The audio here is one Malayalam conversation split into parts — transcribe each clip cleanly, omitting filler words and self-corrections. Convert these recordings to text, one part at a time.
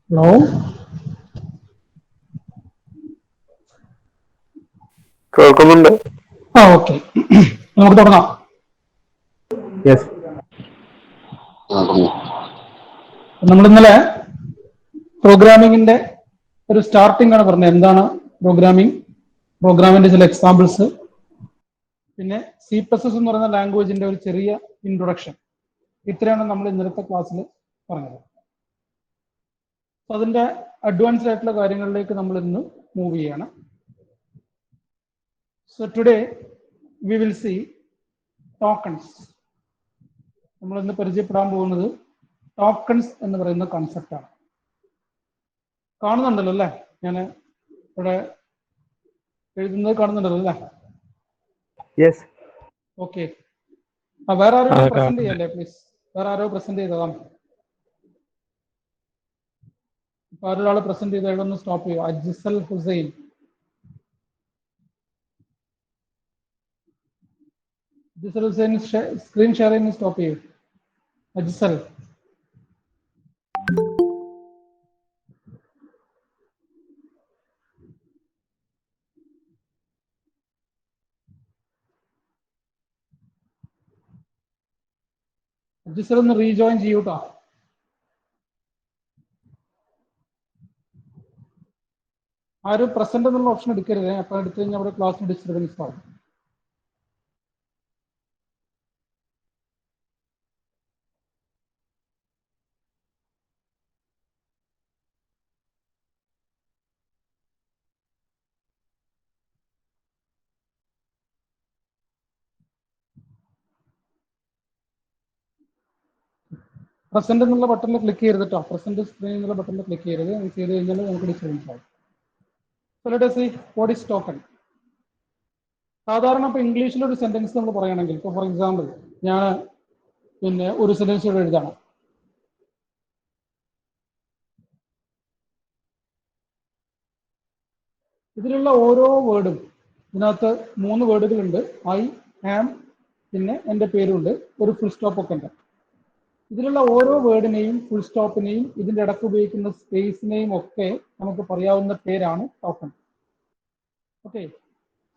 ഹലോ, കേൾക്കുന്നുണ്ട്. ഓക്കെ, നമുക്ക് തുടങ്ങാം. യെസ്. നമ്മൾ ഇന്നലെ പ്രോഗ്രാമിങ്ങിന്റെ ഒരു സ്റ്റാർട്ടിംഗ് ആണ് പറഞ്ഞത്. എന്താണ് പ്രോഗ്രാമിംഗ്, പ്രോഗ്രാമിന്റെ ചില എക്സാമ്പിൾസ്, പിന്നെ C++ എന്ന് പറയുന്ന ലാംഗ്വേജിന്റെ ഒരു ചെറിയ ഇൻട്രൊഡക്ഷൻ. ഇത്രയാണ് നമ്മൾ ഇന്നലത്തെ ക്ലാസ്സിൽ പറഞ്ഞത്. അതിന്റെ അഡ്വാൻസ്ഡ് ആയിട്ടുള്ള കാര്യങ്ങളിലേക്ക് നമ്മൾ ഇന്ന് മൂവ് ചെയ്യാണ്. So today we will see tokens. നമ്മൾ ഇന്ന് പരിചയപ്പെടാൻ പോകുന്നത് ടോക്കൺസ് എന്ന് പറയുന്ന കൺസെപ്റ്റാണ്. കാണുന്നുണ്ടല്ലോ അല്ലേ? ഞാൻ ഇവിടെ എഴുതുന്നത് കാണുന്നുണ്ടല്ലോ അല്ലേ? യെസ്. ഓക്കെ. വേറെ ആരെങ്കിലും പ്രസന്റ് കാണുന്നുണ്ട്. ചെയ്യല്ലേ പ്ലീസ്? വേറെ ആരോ പ്രസന്റ് ചെയ്തതാണ്. ഇപ്പൊ ആരൊരാൾ പ്രസന്റ് ചെയ്ത് എഴുതുന്ന സ്റ്റോപ്പ് ചെയ്യുക. അജ്സൽ ഹുസൈൻ. അജ്സൽ ഹുസൈൻ സ്ക്രീൻ ഷെയർ ചെയ്യുന്ന സ്റ്റോപ്പ് ചെയ്യൂ. അജ്സൽ. അജ്സൽ ഒന്ന് റീജോയിൻ ചെയ്യൂട്ടോ. ആരും പ്രസന്റ് എന്നുള്ള ഓപ്ഷൻ എടുക്കരുത്. അപ്പൊ എടുത്തു കഴിഞ്ഞാൽ അവിടെ ക്ലാസ് ഡിസ്റ്റർബൻസ് ആവും. പ്രസന്റ് എന്നുള്ള ബട്ടണിൽ ക്ലിക്ക് ചെയ്തിട്ടോ. പ്രസന്റ് സ്ക്രീൻ എന്നുള്ള ബട്ടണിൽ ക്ലിക്ക് ചെയ്യരുത്. ചെയ്ത് കഴിഞ്ഞാൽ നമുക്ക് ഡിസ്റ്റർബൻസ് ആവും. So let us see what is token. സാധാരണ ഇപ്പൊ ഇംഗ്ലീഷിൽ ഒരു സെന്റൻസ് നമ്മൾ പറയുകയാണെങ്കിൽ, ഇപ്പൊ ഫോർ എക്സാമ്പിൾ ഞാൻ പിന്നെ ഒരു സെന്റൻസ് ഇവിടെ എഴുതാണ്. ഇതിലുള്ള ഓരോ വേർഡും, ഇതിനകത്ത് 3 വേർഡുകളുണ്ട്. ഐ, ആം, പിന്നെ എൻ്റെ പേരുണ്ട്, ഒരു ഫുൾ സ്റ്റോപ്പ് ഒക്കെ ഉണ്ട്. ഇതിലുള്ള ഓരോ വേർഡിനെയും ഫുൾ സ്റ്റോപ്പിനെയും ഇതിന്റെ ഇടയ്ക്ക് ഉപയോഗിക്കുന്ന സ്പേസിനെയും ഒക്കെ നമുക്ക് പറയാവുന്ന പേരാണ് token. Okay.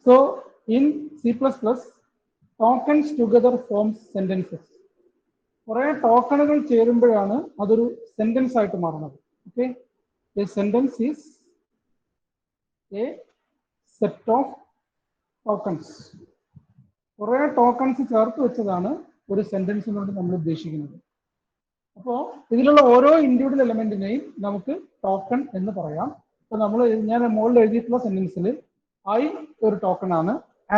So in C++, tokens together forms sentences. കുറെ ടോക്കണുകൾ ചേരുമ്പോഴാണ് അതൊരു സെന്റൻസ് ആയിട്ട് മാറുന്നത്. Okay. A sentence is A set of tokens. കുറെ ടോക്കൺസ് ചേർത്ത് വെച്ചതാണ് ഒരു സെന്റൻസ് കൊണ്ട് നമ്മൾ ഉദ്ദേശിക്കുന്നത്. അപ്പോൾ ഇതിലുള്ള ഓരോ ഇൻഡിവിജ്വൽ എലമെന്റിനെയും നമുക്ക് ടോക്കൺ എന്ന് പറയാം. ഇപ്പൊ ഞാൻ മുകളിൽ എഴുതിയിട്ടുള്ള സെന്റൻസിൽ ഐ ഒരു ടോക്കൺ ആണ്,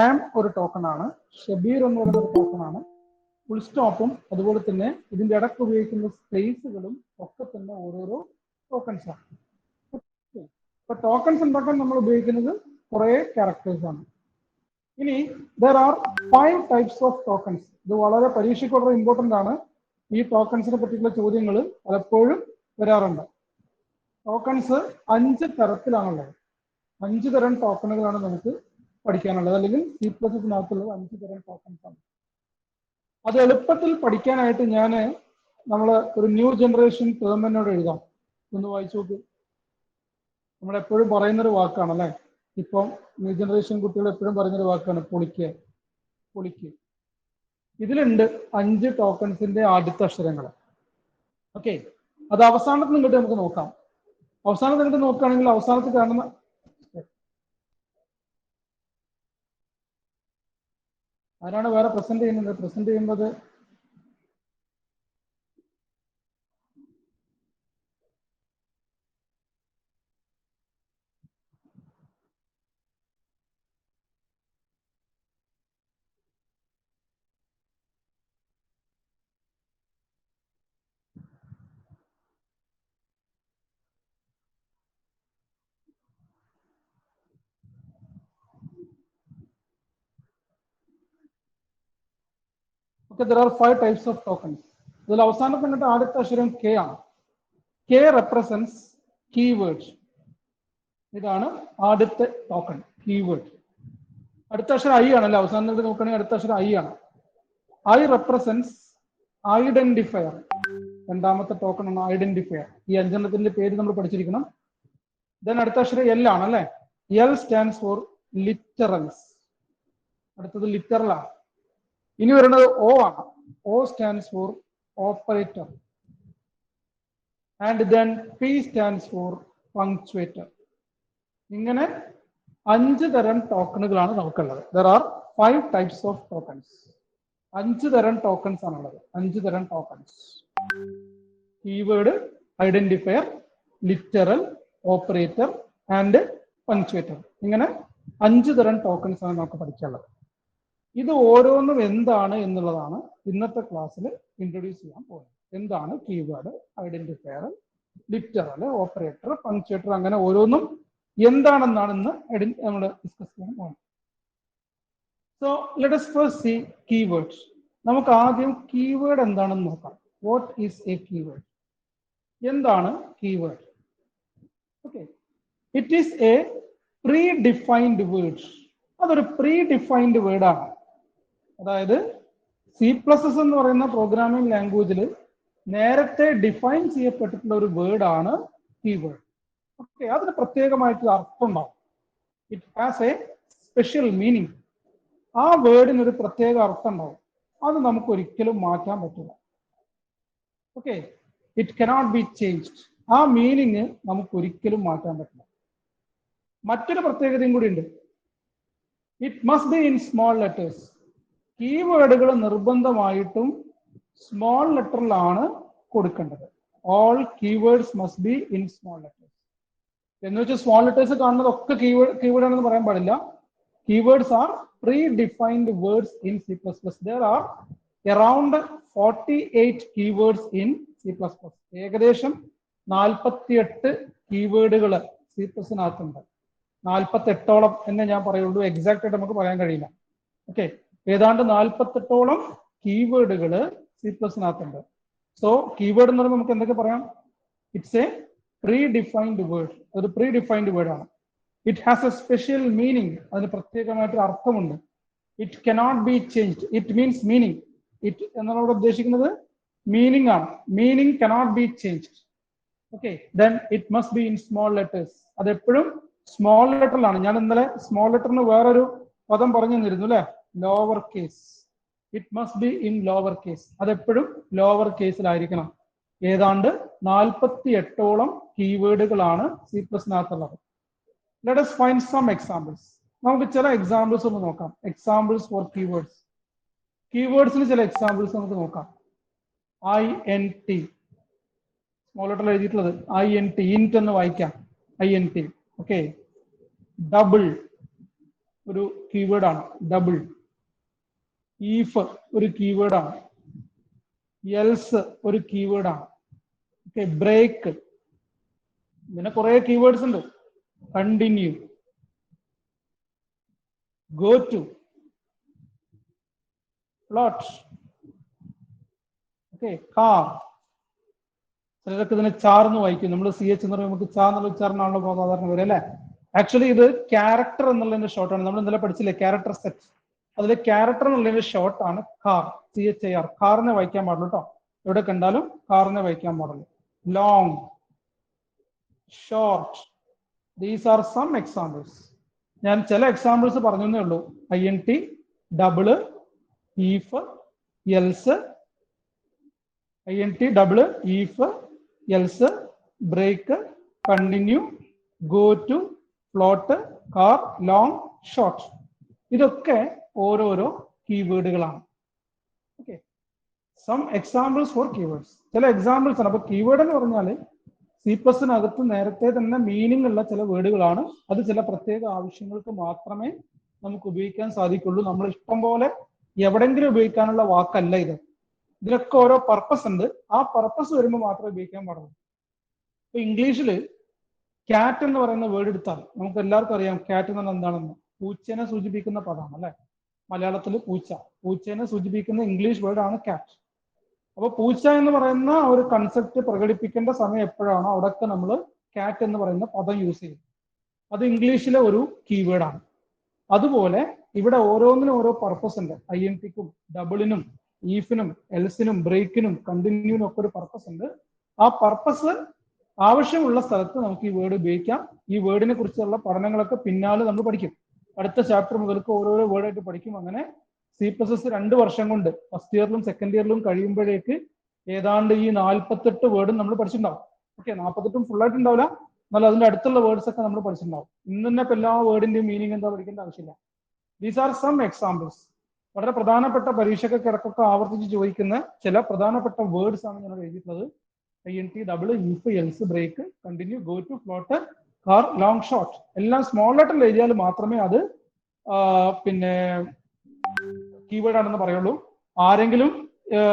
ആം ഒരു ടോക്കൺ ആണ്, ഷബീർ എന്ന് പറയുന്ന ഒരു ടോക്കൺ ആണ്, ഫുൾ സ്റ്റോപ്പും അതുപോലെ തന്നെ ഇതിന്റെ ഇടയ്ക്ക് ഉപയോഗിക്കുന്ന സ്പേസുകളും ഒക്കെ തന്നെ ഓരോരോ ടോക്കൺസ് ആണ്. ഇപ്പൊ ടോക്കൺസ് ഉണ്ടാക്കാൻ നമ്മൾ ഉപയോഗിക്കുന്നത് കുറെ ക്യാരക്ടേഴ്സ് ആണ്. ഇനി there are 5 types of tokens. ഇത് വളരെ പരീക്ഷയ്ക്ക് വളരെ ഇമ്പോർട്ടന്റ് ആണ്. ഈ ടോക്കൺസിനെ പറ്റിയുള്ള ചോദ്യങ്ങൾ പലപ്പോഴും വരാറുണ്ട്. ടോക്കൺസ് 5 തരത്തിലാണുള്ളത്. 5 തരം ടോക്കണുകളാണ് നമുക്ക് പഠിക്കാനുള്ളത്, അല്ലെങ്കിൽ C++-നകത്തുള്ളത് 5 തരം ടോക്കൺസ് ആണ്. അത് എളുപ്പത്തിൽ പഠിക്കാനായിട്ട് നമ്മൾ ഒരു ന്യൂ ജനറേഷൻ ടേമിനോട് എഴുതാം. ഒന്ന് വായിച്ചു നോക്ക്. നമ്മളെപ്പോഴും പറയുന്നൊരു വാക്കാണ് അല്ലേ? ഇപ്പം ന്യൂ ജനറേഷൻ കുട്ടികൾ എപ്പോഴും പറയുന്നൊരു വാക്കാണ് പൊളിക്കുക. പൊളിക്കുക. ഇതിലുണ്ട് 5 ടോക്കൺസിന്റെ ആദ്യത്തെ അക്ഷരങ്ങൾ. ഓക്കെ. അത് അവസാനത്ത് നിന്നിട്ട് നമുക്ക് നോക്കാം. അവസാനത്ത് നിന്നിട്ട് നോക്കുകയാണെങ്കിൽ അവസാനത്ത് കാണുന്ന ആരാണ് വേറെ പ്രസന്റ് ചെയ്യുന്നത്? പ്രസന്റ് ചെയ്യുന്നത് there are 5 types of tokens. ഇതിൽ അവസാനത്ത് നിന്നിട്ട് ആദ്യത്തെ അക്ഷരം K ആണ്. K represents keyword. ഇതാണ് ആദ്യത്തെ ടോക്കൺ, കീവേഡ്. അടുത്ത അക്ഷരം I ആണല്ലേ? അവസാനം നിന്നിട്ട് നോക്കുകയാണെങ്കിൽ അടുത്ത അക്ഷരം I ആണ്. I represents identifier. രണ്ടാമത്തെ ടോക്കൺ ആണ് ഐഡന്റിഫയർ. ഈ അഞ്ചെണ്ണത്തിന്റെ പേര് നമ്മൾ പഠിച്ചിരിക്കണം. ദെൻ അടുത്ത അക്ഷരം എൽ ആണ് അല്ലെ. L stands for literals. അടുത്തത് ലിറ്ററൽ ആണ്. ഇനി വരുന്നത് ഒ ആണ്. O stands for operator. And then P stands for punctuator. ഇങ്ങനെ 5 തരം ടോക്കണുകളാണ് നമുക്കുള്ളത്. There are 5 types of tokens. 5 തരം ടോക്കൺസ് ആണുള്ളത്. 5 തരം tokens. Keyword, identifier, literal, operator and punctuator. ഇങ്ങനെ 5 തരം ടോക്കൺസ് ആണ് നമുക്ക് പഠിക്കാനുള്ളത്. ഇത് ഓരോന്നും എന്താണ് എന്നുള്ളതാണ് ഇന്നത്തെ ക്ലാസ്സിൽ ഇൻട്രൊഡ്യൂസ് ചെയ്യാൻ പോകുന്നത്. എന്താണ് keyword, identifier, literal, operator, punctuator, അങ്ങനെ ഓരോന്നും എന്താണെന്നാണ് ഇന്ന് നമ്മൾ ഡിസ്കസ് ചെയ്യാൻ പോകുന്നത്. So let us first see keywords. നമുക്ക് ആദ്യം കീവേഡ് എന്താണെന്ന് നോക്കാം. What is a keyword? എന്താണ് keyword? Okay, it is a predefined word. അതൊരു പ്രീ ഡിഫൈൻഡ് വേർഡ് ആണ്. അതായത് C++ എന്ന് പറയുന്ന പ്രോഗ്രാമിംഗ് ലാംഗ്വേജിൽ നേരത്തെ ഡിഫൈൻ ചെയ്യപ്പെട്ടിട്ടുള്ള ഒരു വേർഡ് ആണ് കീവേഡ്. ഓക്കെ, അതിന് പ്രത്യേകമായിട്ടുള്ള അർത്ഥം ഉണ്ടാവും. It has A special meaning. ആ വേർഡിന് ഒരു പ്രത്യേക അർത്ഥം ഉണ്ടാവും. അത് നമുക്ക് ഒരിക്കലും മാറ്റാൻ പറ്റില്ല. Okay, it cannot be changed. ആ മീനിങ് നമുക്ക് ഒരിക്കലും മാറ്റാൻ പറ്റില്ല. മറ്റൊരു പ്രത്യേകതയും കൂടി ഉണ്ട്. It must be in small letters. കീവേഡുകൾ നിർബന്ധമായിട്ടും സ്മോൾ ലെറ്ററിലാണ് കൊടുക്കേണ്ടത്. All keywords must be in small letters. എന്ന് വെച്ചാൽ സ്മോൾ ലെറ്റേഴ്സ് കാണുന്നതൊക്കെ കീവേഡ് ആണെന്ന് പറയാൻ പാടില്ല. Keywords R pre defined words in C++. There are around 48 keywords in C++. ഏകദേശം 48 കീവേഡുകൾ C++നകത്തുണ്ട്. 48ഓളം എന്നേ ഞാൻ പറയുള്ളൂ. എക്സാക്ട് ആയിട്ട് നമുക്ക് പറയാൻ കഴിയില്ല. ഓക്കെ, ഏതാണ്ട് 48ഓളം കീവേഡുകൾ C++നകത്തുണ്ട്. സോ കീവേഡ് എന്ന് പറയുമ്പോൾ നമുക്ക് എന്തൊക്കെ പറയാം? It's A predefined word. ഒരു പ്രീ ഡിഫൈൻഡ് വേർഡ് ആണ്. It has A special meaning. അതിന് പ്രത്യേകമായിട്ടൊരു അർത്ഥമുണ്ട്. It cannot be changed. It means meaning. It എന്നോട് ഉദ്ദേശിക്കുന്നത് മീനിങ് ആണ്. Meaning cannot be changed. Okay, then it must be in small letters. അത് എപ്പോഴും സ്മോൾ ലെറ്ററിലാണ്. ഞാൻ ഇന്നലെ സ്മോൾ ലെറ്ററിന് വേറൊരു പദം പറഞ്ഞു തന്നിരുന്നു അല്ലെ, lower case. It must be in lower case. അതെപ്പോഴും ലോവർ കേസിലായിരിക്കണം. ഏതാണ്ട് 48ഓളം കീവേഡുകളാണ് C++നകത്തുള്ളത്. Let us find some examples. നമുക്ക് ചില എക്സാമ്പിൾസ് ഒന്ന് നോക്കാം. Examples for keywords. കീവേഡ്സിന് ചില എക്സാമ്പിൾസ് നമുക്ക് നോക്കാം. INT, സ്മോൾ ലെറ്ററിൽ എഴുതിയിട്ടുള്ളത് INT, ഇൻറ്റ് എന്ന് വായിക്കാം. INT. ഓക്കെ, ഡബിൾ ഒരു കീവേഡ് ആണ്. ഡബിൾ. ഈഫ് ഒരു കീവേഡ് ആണ്. എൽസ് ഒരു കീവേഡ് ആണ്. Okay, break. ഇങ്ങനെ കുറെ കീവേഡ്സ് ഉണ്ട്. Continue, go to, float. Okay, char. ചിലരൊക്കെ ഇതിനെ ചാർ എന്ന് വായിക്കും. നമ്മൾ CH എന്ന് പറയുമ്പോൾ നമുക്ക് ചാ എന്നുള്ള ഉച്ചാരണമാണല്ലോ സാധാരണ വരെ അല്ലെ. ആക്ച്വലി ഇത് ക്യാരക്ടർ എന്നുള്ളതിന്റെ ഷോർട്ടാണ്. നമ്മൾ ഇന്നലെ പഠിച്ചില്ലേ ക്യാരക്ടർ സെറ്റ്. അതിൽ ക്യാരക്ടർ എന്നുള്ളതിന്റെ ഷോർട്ട് ആണ് കാർ. CHAR. കാറിനെ വായിക്കാൻ പാടുള്ളൂ കേട്ടോ. എവിടെ കണ്ടാലും കാറിനെ വായിക്കാൻ പാടുള്ളൂ. Long, short. These are some examples. ഞാൻ ചില എക്സാമ്പിൾസ് പറഞ്ഞേ ഉള്ളൂ. INT, double, if, else. INT, double, if, else, break, continue, go to, float, char, long, short. ഇതൊക്കെ ഓരോരോ കീവേഡുകളാണ്. Okay, some examples for keywords. ചില എക്സാമ്പിൾസ് ആണ്. അപ്പൊ കീവേഡ് എന്ന് പറഞ്ഞാൽ C++നകത്ത് നേരത്തെ തന്നെ മീനിങ് ഉള്ള ചില വേർഡുകളാണ്. അത് ചില പ്രത്യേക ആവശ്യങ്ങൾക്ക് മാത്രമേ നമുക്ക് ഉപയോഗിക്കാൻ സാധിക്കുള്ളൂ. നമ്മൾ ഇഷ്ടം പോലെ എവിടെങ്കിലും ഉപയോഗിക്കാനുള്ള വാക്കല്ല ഇത്. ഇതിനൊക്കെ ഓരോ പർപ്പസ് ഉണ്ട്. ആ പർപ്പസ് വരുമ്പോൾ മാത്രമേ ഉപയോഗിക്കാൻ പാടുള്ളൂ. ഇപ്പൊ ഇംഗ്ലീഷിൽ ക്യാറ്റ് എന്ന് പറയുന്ന വേർഡ് എടുത്താൽ നമുക്ക് എല്ലാവർക്കും അറിയാം ക്യാറ്റ് എന്ന് പറഞ്ഞാൽ എന്താണെന്ന്. പൂച്ചേനെ സൂചിപ്പിക്കുന്ന പദമാണ് അല്ലെ. മലയാളത്തിൽ പൂച്ച. പൂച്ചേനെ സൂചിപ്പിക്കുന്ന ഇംഗ്ലീഷ് വേർഡ് ആണ് ക്യാറ്റ്. അപ്പൊ പൂച്ച എന്ന് പറയുന്ന ഒരു കൺസെപ്റ്റ് പ്രകടിപ്പിക്കേണ്ട സമയം എപ്പോഴാണോ അവിടെയൊക്കെ നമ്മൾ ക്യാറ്റ് എന്ന് പറയുന്ന പദം യൂസ് ചെയ്യും. അത് ഇംഗ്ലീഷിലെ ഒരു കീവേഡ് ആണ്. അതുപോലെ ഇവിടെ ഓരോന്നിനും ഓരോ പർപ്പസ് ഉണ്ട്. INTക്കും ഡബിളിനും ഈഫിനും എൽസിനും ബ്രേക്കിനും കണ്ടിന്യൂവിനും ഒക്കെ ഒരു പർപ്പസ് ഉണ്ട്. ആ പർപ്പസ് ആവശ്യമുള്ള സ്ഥലത്ത് നമുക്ക് ഈ വേർഡ് ഉപയോഗിക്കാം. ഈ വേർഡിനെ കുറിച്ചുള്ള പഠനങ്ങളൊക്കെ പിന്നാലെ നമ്മൾ പഠിക്കും. അടുത്ത ചാപ്റ്റർ മുതൽക്ക് ഓരോരോ വേർഡായിട്ട് പഠിക്കും. അങ്ങനെ C++ 2 വർഷം കൊണ്ട് ഫസ്റ്റ് ഇയറിലും സെക്കൻഡ് ഇയറിലും കഴിയുമ്പോഴേക്ക് ഏതാണ്ട് ഈ 48 വേർഡും നമ്മൾ പഠിച്ചിട്ടുണ്ടാവും. ഓക്കെ, 48 ഫുൾ ആയിട്ട് ഉണ്ടാവില്ല, എന്നാൽ അതിന്റെ അടുത്തുള്ള വേർഡ്സ് ഒക്കെ നമ്മൾ പഠിച്ചിട്ടുണ്ടാവും. ഇന്ന് തന്നെ ഇപ്പൊ എല്ലാ വേർഡിന്റെയും മീനിങ് എന്താ പഠിക്കേണ്ട ആവശ്യമില്ല. These are some examples. വളരെ പ്രധാനപ്പെട്ട പരീക്ഷയ്ക്ക് ഇടക്കൊക്കെ ആവർത്തിച്ച് ചോദിക്കുന്ന ചില പ്രധാനപ്പെട്ട വേർഡ്സ് ആണ് ഞാൻ എഴുതിയിട്ടുള്ളത്. INT, double, if, else, break, continue, go to, float, char, long short എല്ലാം സ്മോൾ ലെറ്ററിൽ എഴുതിയാൽ മാത്രമേ അത് പിന്നെ കീവേഡ് ആണെന്ന് പറയുള്ളൂ. ആരെങ്കിലും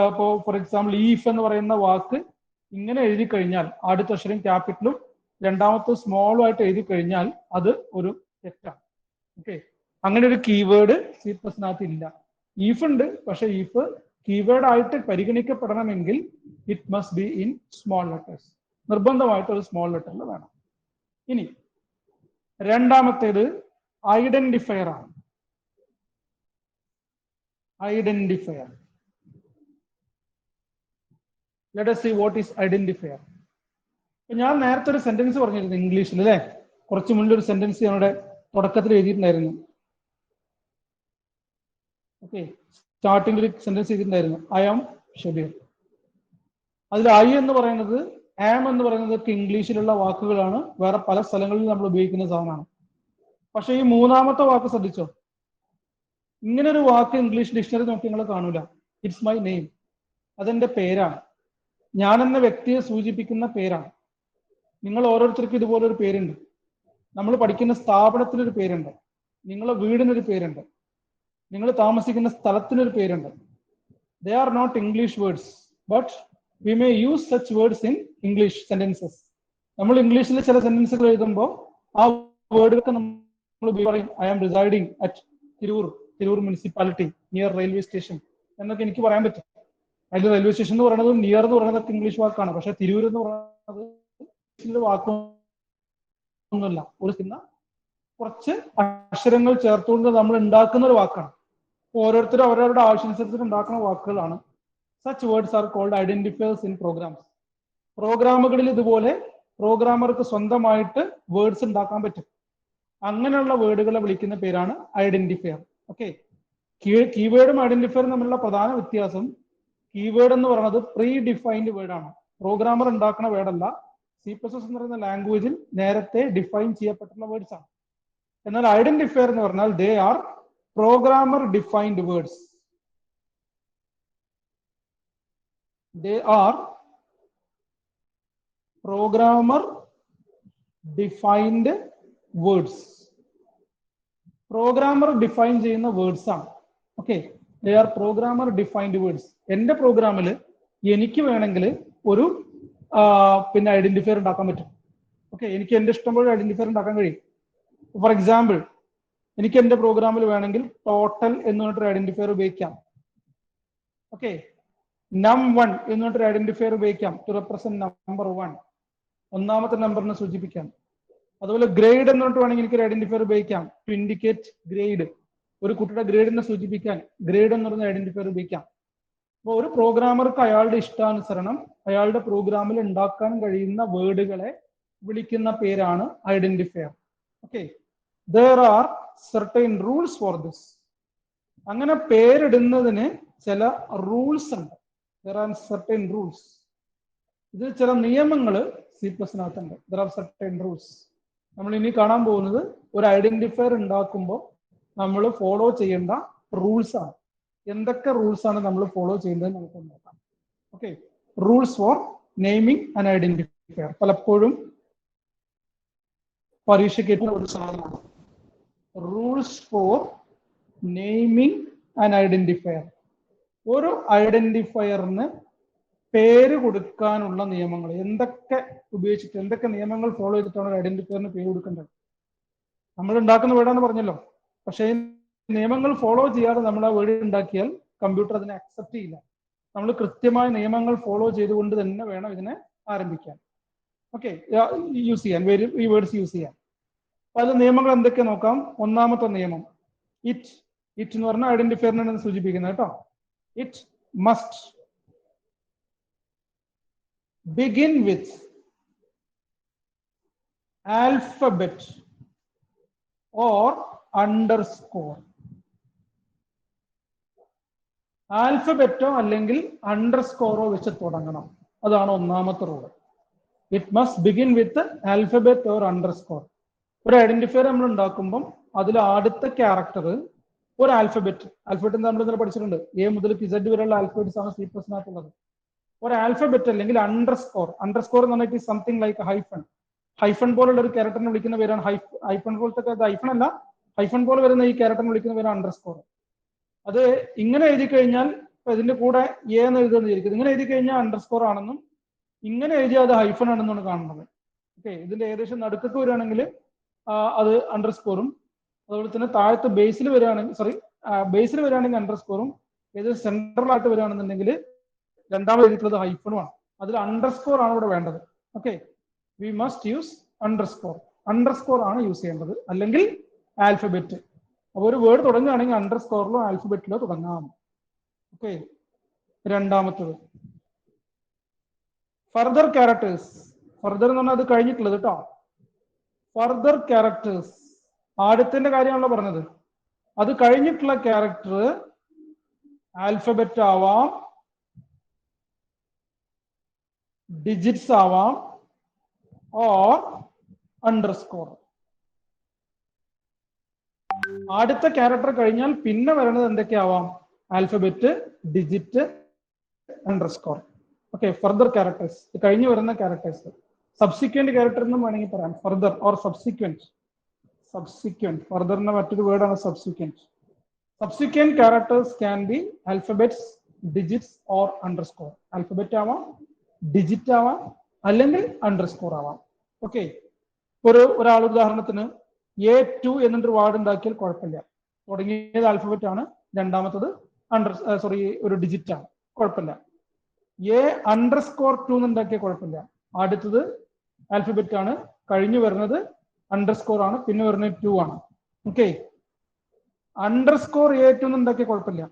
ഇപ്പോൾ ഫോർ എക്സാമ്പിൾ ഈഫ് എന്ന് പറയുന്ന വാക്ക് ഇങ്ങനെ എഴുതി കഴിഞ്ഞാൽ ആദ്യത്തെ അക്ഷരം ക്യാപിറ്റലും രണ്ടാമത്തെ സ്മോളും ആയിട്ട് എഴുതി കഴിഞ്ഞാൽ അത് ഒരു തെറ്റാണ്. ഓക്കെ, അങ്ങനെ ഒരു കീവേഡ് C++നകത്ത് ഇല്ല. ഈഫ് ഉണ്ട്, പക്ഷെ ഈഫ് കീവേഡ് ആയിട്ട് പരിഗണിക്കപ്പെടണമെങ്കിൽ it must be in small letters. നിർബന്ധമായിട്ട് ഒരു സ്മോൾ ലെറ്ററിൽ വേണം. ഇനി രണ്ടാമത്തേത് ഐഡന്റിഫയർ ആണ്. Identifier. Let us see what is identifier. ഞാൻ നേരത്തെ ഒരു സെന്റൻസ് പറഞ്ഞിരുന്നു ഇംഗ്ലീഷിൽ അല്ലേ? കുറച്ച് മുന്നിൽ ഒരു സെന്റൻസ് ഞങ്ങളുടെ തുടക്കത്തിൽ എഴുതിയിട്ടുണ്ടായിരുന്നു. ഓക്കെ, സ്റ്റാർട്ടിംഗിൽ ഒരു സെന്റൻസ് എഴുതിയിട്ടുണ്ടായിരുന്നു, ഐ ആം ഷബീർ. അതിൽ ഐ എന്ന് പറയുന്നത് ആം എന്ന് പറയുന്നതൊക്കെ ഇംഗ്ലീഷിലുള്ള വാക്കുകളാണ്, വേറെ പല സ്ഥലങ്ങളിലും നമ്മൾ ഉപയോഗിക്കുന്ന സാധനമാണ്. പക്ഷെ ഈ മൂന്നാമത്തെ വാക്ക് ശ്രദ്ധിച്ചോ? ഇങ്ങനെ ഒരു വാക്ക് ഇംഗ്ലീഷ് ഡിക്ഷണറി നോക്കി നിങ്ങൾ കാണൂല. It's my name. അതെന്റെ പേരാണ്, ഞാനെന്ന വ്യക്തിയെ സൂചിപ്പിക്കുന്ന പേരാണ്. നിങ്ങൾ ഓരോരുത്തർക്കും ഇതുപോലൊരു പേരുണ്ട്. നമ്മൾ പഠിക്കുന്ന സ്ഥാപനത്തിനൊരു പേരുണ്ട്, നിങ്ങളുടെ വീടിനൊരു പേരുണ്ട്, നിങ്ങൾ താമസിക്കുന്ന സ്ഥലത്തിനൊരു പേരുണ്ട്. They are not English words, but we may use such words in English sentences. നമ്മൾ ഇംഗ്ലീഷിലെ ചില സെന്റൻസുകൾ എഴുതുമ്പോൾ ആ വേർഡുകൾക്ക് നമ്മൾ പറയും, I am residing at Tirur municipality near railway station എന്നൊക്കെ എനിക്ക് പറയാൻ പറ്റും. അതിൽ റെയിൽവേ സ്റ്റേഷൻ എന്ന് പറയുന്നത് നിയർ എന്ന് പറയുന്നത് ഇംഗ്ലീഷ് വാക്കാണ്, പക്ഷെ തിരൂർ എന്ന് പറയുന്നത് വാക്കൊന്നുമില്ല. ഒരു കുറച്ച് അക്ഷരങ്ങൾ ചേർത്തുകൊണ്ട് നമ്മൾ ഉണ്ടാക്കുന്ന ഒരു വാക്കാണ്. ഓരോരുത്തരും അവരവരുടെ ആവശ്യാനുസരിച്ച് ഉണ്ടാക്കുന്ന വാക്കുകളാണ്. Such words are called identifiers in programs. പ്രോഗ്രാമുകളിൽ ഇതുപോലെ പ്രോഗ്രാമർക്ക് സ്വന്തമായിട്ട് വേർഡ്സ് ഉണ്ടാക്കാൻ പറ്റും. അങ്ങനെയുള്ള വേർഡുകളെ വിളിക്കുന്ന പേരാണ് ഐഡന്റിഫയർ. ഓക്കെ, കീവേഡും ഐഡന്റിഫയറും തമ്മിലുള്ള പ്രധാന വ്യത്യാസം, കീവേഡ് എന്ന് പറയുന്നത് പ്രീ ഡിഫൈൻഡ് വേർഡ് ആണ്, പ്രോഗ്രാമർ ഉണ്ടാക്കുന്ന വേർഡല്ല. C++ എന്ന് പറയുന്ന ലാംഗ്വേജിൽ നേരത്തെ ഡിഫൈൻ ചെയ്യപ്പെട്ടുള്ള വേർഡ്സ് ആണ്. എന്നാൽ ഐഡന്റിഫയർ എന്ന് പറഞ്ഞാൽ they are programmer defined words. They are programmer defined words. Programmer define ചെയ്യുന്ന വേർഡ്സ് ആണ്. Okay, they are programmer defined words. എന്റെ പ്രോഗ്രാമിൽ എനിക്ക് വേണമെങ്കിൽ ഒരു പിന്നെ ഐഡന്റിഫയർ ഉണ്ടാക്കാൻ പറ്റും. ഓക്കെ, എനിക്ക് എന്റെ ഇഷ്ടം പോലെ ഐഡന്റിഫയർ ഉണ്ടാക്കാൻ കഴിയും. ഫോർ എക്സാമ്പിൾ, എനിക്ക് എന്റെ പ്രോഗ്രാമിൽ വേണമെങ്കിൽ ടോട്ടൽ എന്ന് പറഞ്ഞിട്ടൊരു ഐഡന്റിഫയർ ഉപയോഗിക്കാം. ഓക്കെ, num1 എന്ന് പറഞ്ഞിട്ടൊരു ഐഡന്റിഫയർ ഉപയോഗിക്കാം ടു റെപ്രസെന്റ് നമ്പർ 1, ഒന്നാമത്തെ നമ്പറിനെ സൂചിപ്പിക്കാൻ. അതുപോലെ ഗ്രേഡ് എന്ന് പറഞ്ഞിട്ട് വേണമെങ്കിൽ എനിക്ക് ഒരു ഐഡന്റിഫയർ ഉപയോഗിക്കാം ടു ഇൻഡിക്കേറ്റ് ഗ്രേഡ്, ഒരു കുട്ടിയുടെ ഗ്രേഡിനെ സൂചിപ്പിക്കാൻ ഗ്രേഡ് എന്ന് പറയുന്ന ഐഡന്റിഫയർ ഉപയോഗിക്കാം. അപ്പോൾ ഒരു പ്രോഗ്രാമർക്ക് അയാളുടെ ഇഷ്ടാനുസരണം അയാളുടെ പ്രോഗ്രാമിൽ ഉണ്ടാക്കാൻ കഴിയുന്ന വേർഡുകളെ വിളിക്കുന്ന പേരാണ് identifier. Okay, there are certain rules for this. അങ്ങനെ പേരിടുന്നതിന് ചില റൂൾസ് ഉണ്ട്. there are certain rules. ഇതിൽ ചില നിയമങ്ങൾ C++നകത്തുണ്ട്. there are certain rules. നമ്മൾ ഇനി കാണാൻ പോകുന്നത് ഒരു ഐഡന്റിഫയർ ഉണ്ടാക്കുമ്പോൾ നമ്മൾ ഫോളോ ചെയ്യേണ്ട റൂൾസ് ആണ്. എന്തൊക്കെ റൂൾസ് ആണ് നമ്മൾ ഫോളോ ചെയ്യേണ്ടത് നമുക്ക് നോക്കാം. Okay, rules for naming and identifier പലപ്പോഴും പരീക്ഷയ്ക്ക് ഒരു സാധനമാണ്. Rules for naming and identifier. ഒരു ഐഡന്റിഫയറിന് പേര് കൊടുക്കാനുള്ള നിയമങ്ങൾ എന്തൊക്കെ ഉപയോഗിച്ചിട്ട്, എന്തൊക്കെ നിയമങ്ങൾ ഫോളോ ചെയ്തിട്ടാണ് ഒരു ഐഡന്റിഫയറിന് പേര് കൊടുക്കേണ്ടത്. നമ്മൾ ഉണ്ടാക്കുന്ന വേർഡാന്ന് പറഞ്ഞല്ലോ, പക്ഷേ നിയമങ്ങൾ ഫോളോ ചെയ്യാതെ നമ്മൾ ആ വേർഡ് ഉണ്ടാക്കിയാൽ കമ്പ്യൂട്ടർ അതിനെ അക്സെപ്റ്റ് ചെയ്യില്ല. നമ്മൾ കൃത്യമായ നിയമങ്ങൾ ഫോളോ ചെയ്തുകൊണ്ട് തന്നെ വേണം ഇതിനെ ആരംഭിക്കാൻ. ഓക്കെ, യൂസ് ചെയ്യാൻ ഈ വേർഡ്സ് യൂസ് ചെയ്യാൻ. അപ്പൊ അതിൽ നിയമങ്ങൾ എന്തൊക്കെ നോക്കാം. ഒന്നാമത്തെ നിയമം, ഇറ്റ് എന്ന് പറഞ്ഞാൽ ഐഡന്റിഫയറിനെ സൂചിപ്പിക്കുന്നത് കേട്ടോ. It must begin with alphabet or underscore. ആൽഫബറ്റോ അല്ലെങ്കിൽ അണ്ടർസ്കോറോ വെച്ച് തുടങ്ങണം. അതാണ് ഒന്നാമത്തെ rule. It must begin with alphabet or underscore. ഒരു ഐഡന്റിഫയർ നമ്മൾ ഉണ്ടാക്കുമ്പം അതിൽ ആദ്യത്തെ ക്യാരക്ടർ ഒരു ആൽഫബറ്റ് നമ്മൾ ഇന്നലെ പഠിച്ചിട്ടുണ്ട്. എ മുതൽ Z വരെയുള്ള ആൽഫബറ്റ്സ് ആണ് C++നകത്തുള്ളത്. ഒരു ആൽഫബറ്റ് അല്ലെങ്കിൽ അണ്ടർസ്കോർ എന്ന് പറഞ്ഞിട്ട് സംതിങ് ലൈക്ക് ഹൈഫൺ പോലുള്ള ഒരു ക്യാരക്ടറിനെ വിളിക്കുന്ന പേരാണ് ഹൈഫൺ പോലത്തെ ഹൈഫൺ അല്ല, ഹൈഫൺ പോലെ വരുന്ന ഈ ക്യാരക്ടറിനെ വിളിക്കുന്ന പേരാണ് അണ്ടർസ്കോർ. അത് ഇങ്ങനെ എഴുതി കഴിഞ്ഞാൽ ഇതിന്റെ കൂടെ എ എന്ന് എഴുതുന്ന വിചാരിക്കും. ഇങ്ങനെ എഴുതി കഴിഞ്ഞാൽ അണ്ടർസ്കോർ ആണെന്നും ഇങ്ങനെ എഴുതിയാൽ അത് ഹൈഫൺ ആണെന്നാണ് കാണുന്നത്. ഓക്കെ, ഇതിന്റെ ഏകദേശം നടുക്കൊക്കെ വരികയാണെങ്കിൽ അത് അണ്ടർസ്കോറും, അതുപോലെ തന്നെ താഴത്ത് ബേസിൽ വരികയാണെങ്കിൽ അണ്ടർസ്കോറും, ഏകദേശം സെൻട്രൽ ആയിട്ട് വരികയാണെന്നുണ്ടെങ്കിൽ രണ്ടാമത് എഴുതിയിട്ടുള്ളത് ഹൈഫണുമാണ്. അതിൽ അണ്ടർസ്കോർ ആണ് ഇവിടെ വേണ്ടത്. Okay, we must use underscore ആണ് യൂസ് ചെയ്യേണ്ടത്, അല്ലെങ്കിൽ ആൽഫബറ്റ്. അപ്പോൾ ഒരു വേർഡ് തുടങ്ങുകയാണെങ്കിൽ അണ്ടർസ്കോറിലോ ആൽഫബറ്റിലോ തുടങ്ങാം. ഓക്കെ, രണ്ടാമത്തത് ഫർദർ ക്യാരക്ടേഴ്സ്. ഫർദർ എന്ന് പറഞ്ഞാൽ അത് കഴിഞ്ഞിട്ടുള്ളത് കേട്ടോ. ഫർദർ ക്യാരക്ടേഴ്സ് ആദ്യത്തിന്റെ കാര്യമാണല്ലോ പറഞ്ഞത്. അത് കഴിഞ്ഞിട്ടുള്ള ക്യാരക്ടർ ആൽഫബറ്റ് ആവാം, ഡിജിറ്റ്സ് ആവാം, ഓർ അണ്ടർസ്കോർ. ആദ്യത്തെ ക്യാരക്ടർ കഴിഞ്ഞാൽ പിന്നെ വരുന്നത് എന്തൊക്കെയാവാം? Alphabet, digit, underscore. Okay, further characters, കഴിഞ്ഞു വരുന്ന ക്യാരക്ടേഴ്സ്. സബ്സിക്വന്റ് ക്യാരക്ടർ എന്നും വേണമെങ്കിൽ പറയാം, ഫർദർ ഓർ സബ്സിക്വന്റ്. ഫർദറിന്റെ മറ്റൊരു വേർഡാണ് subsequent. Subsequent characters can be alphabets, digits or underscore. Alphabet ആവാം, ഡിജിറ്റ് ആവാം, അല്ലെങ്കിൽ അണ്ടർസ്കോർ ആവാം. ഓക്കെ, ഒരാൾ ഉദാഹരണത്തിന് A2 എന്നൊരു വാർഡ് ഉണ്ടാക്കിയാൽ കുഴപ്പമില്ല. തുടങ്ങിയത് ആൽഫബറ്റ് ആണ്, രണ്ടാമത്തത് ഒരു ഡിജിറ്റ് ആണ്, കുഴപ്പമില്ല. A_2 എന്നുണ്ടാക്കിയാൽ കുഴപ്പമില്ല. അടുത്തത് ആൽഫബറ്റ് ആണ്, കഴിഞ്ഞു വരുന്നത് അണ്ടർസ്കോർ ആണ്, പിന്നെ വരുന്നത് 2 ആണ്. ഓക്കെ, അണ്ടർസ്കോർ A2 എന്നുണ്ടാക്കിയാൽ കുഴപ്പമില്ല.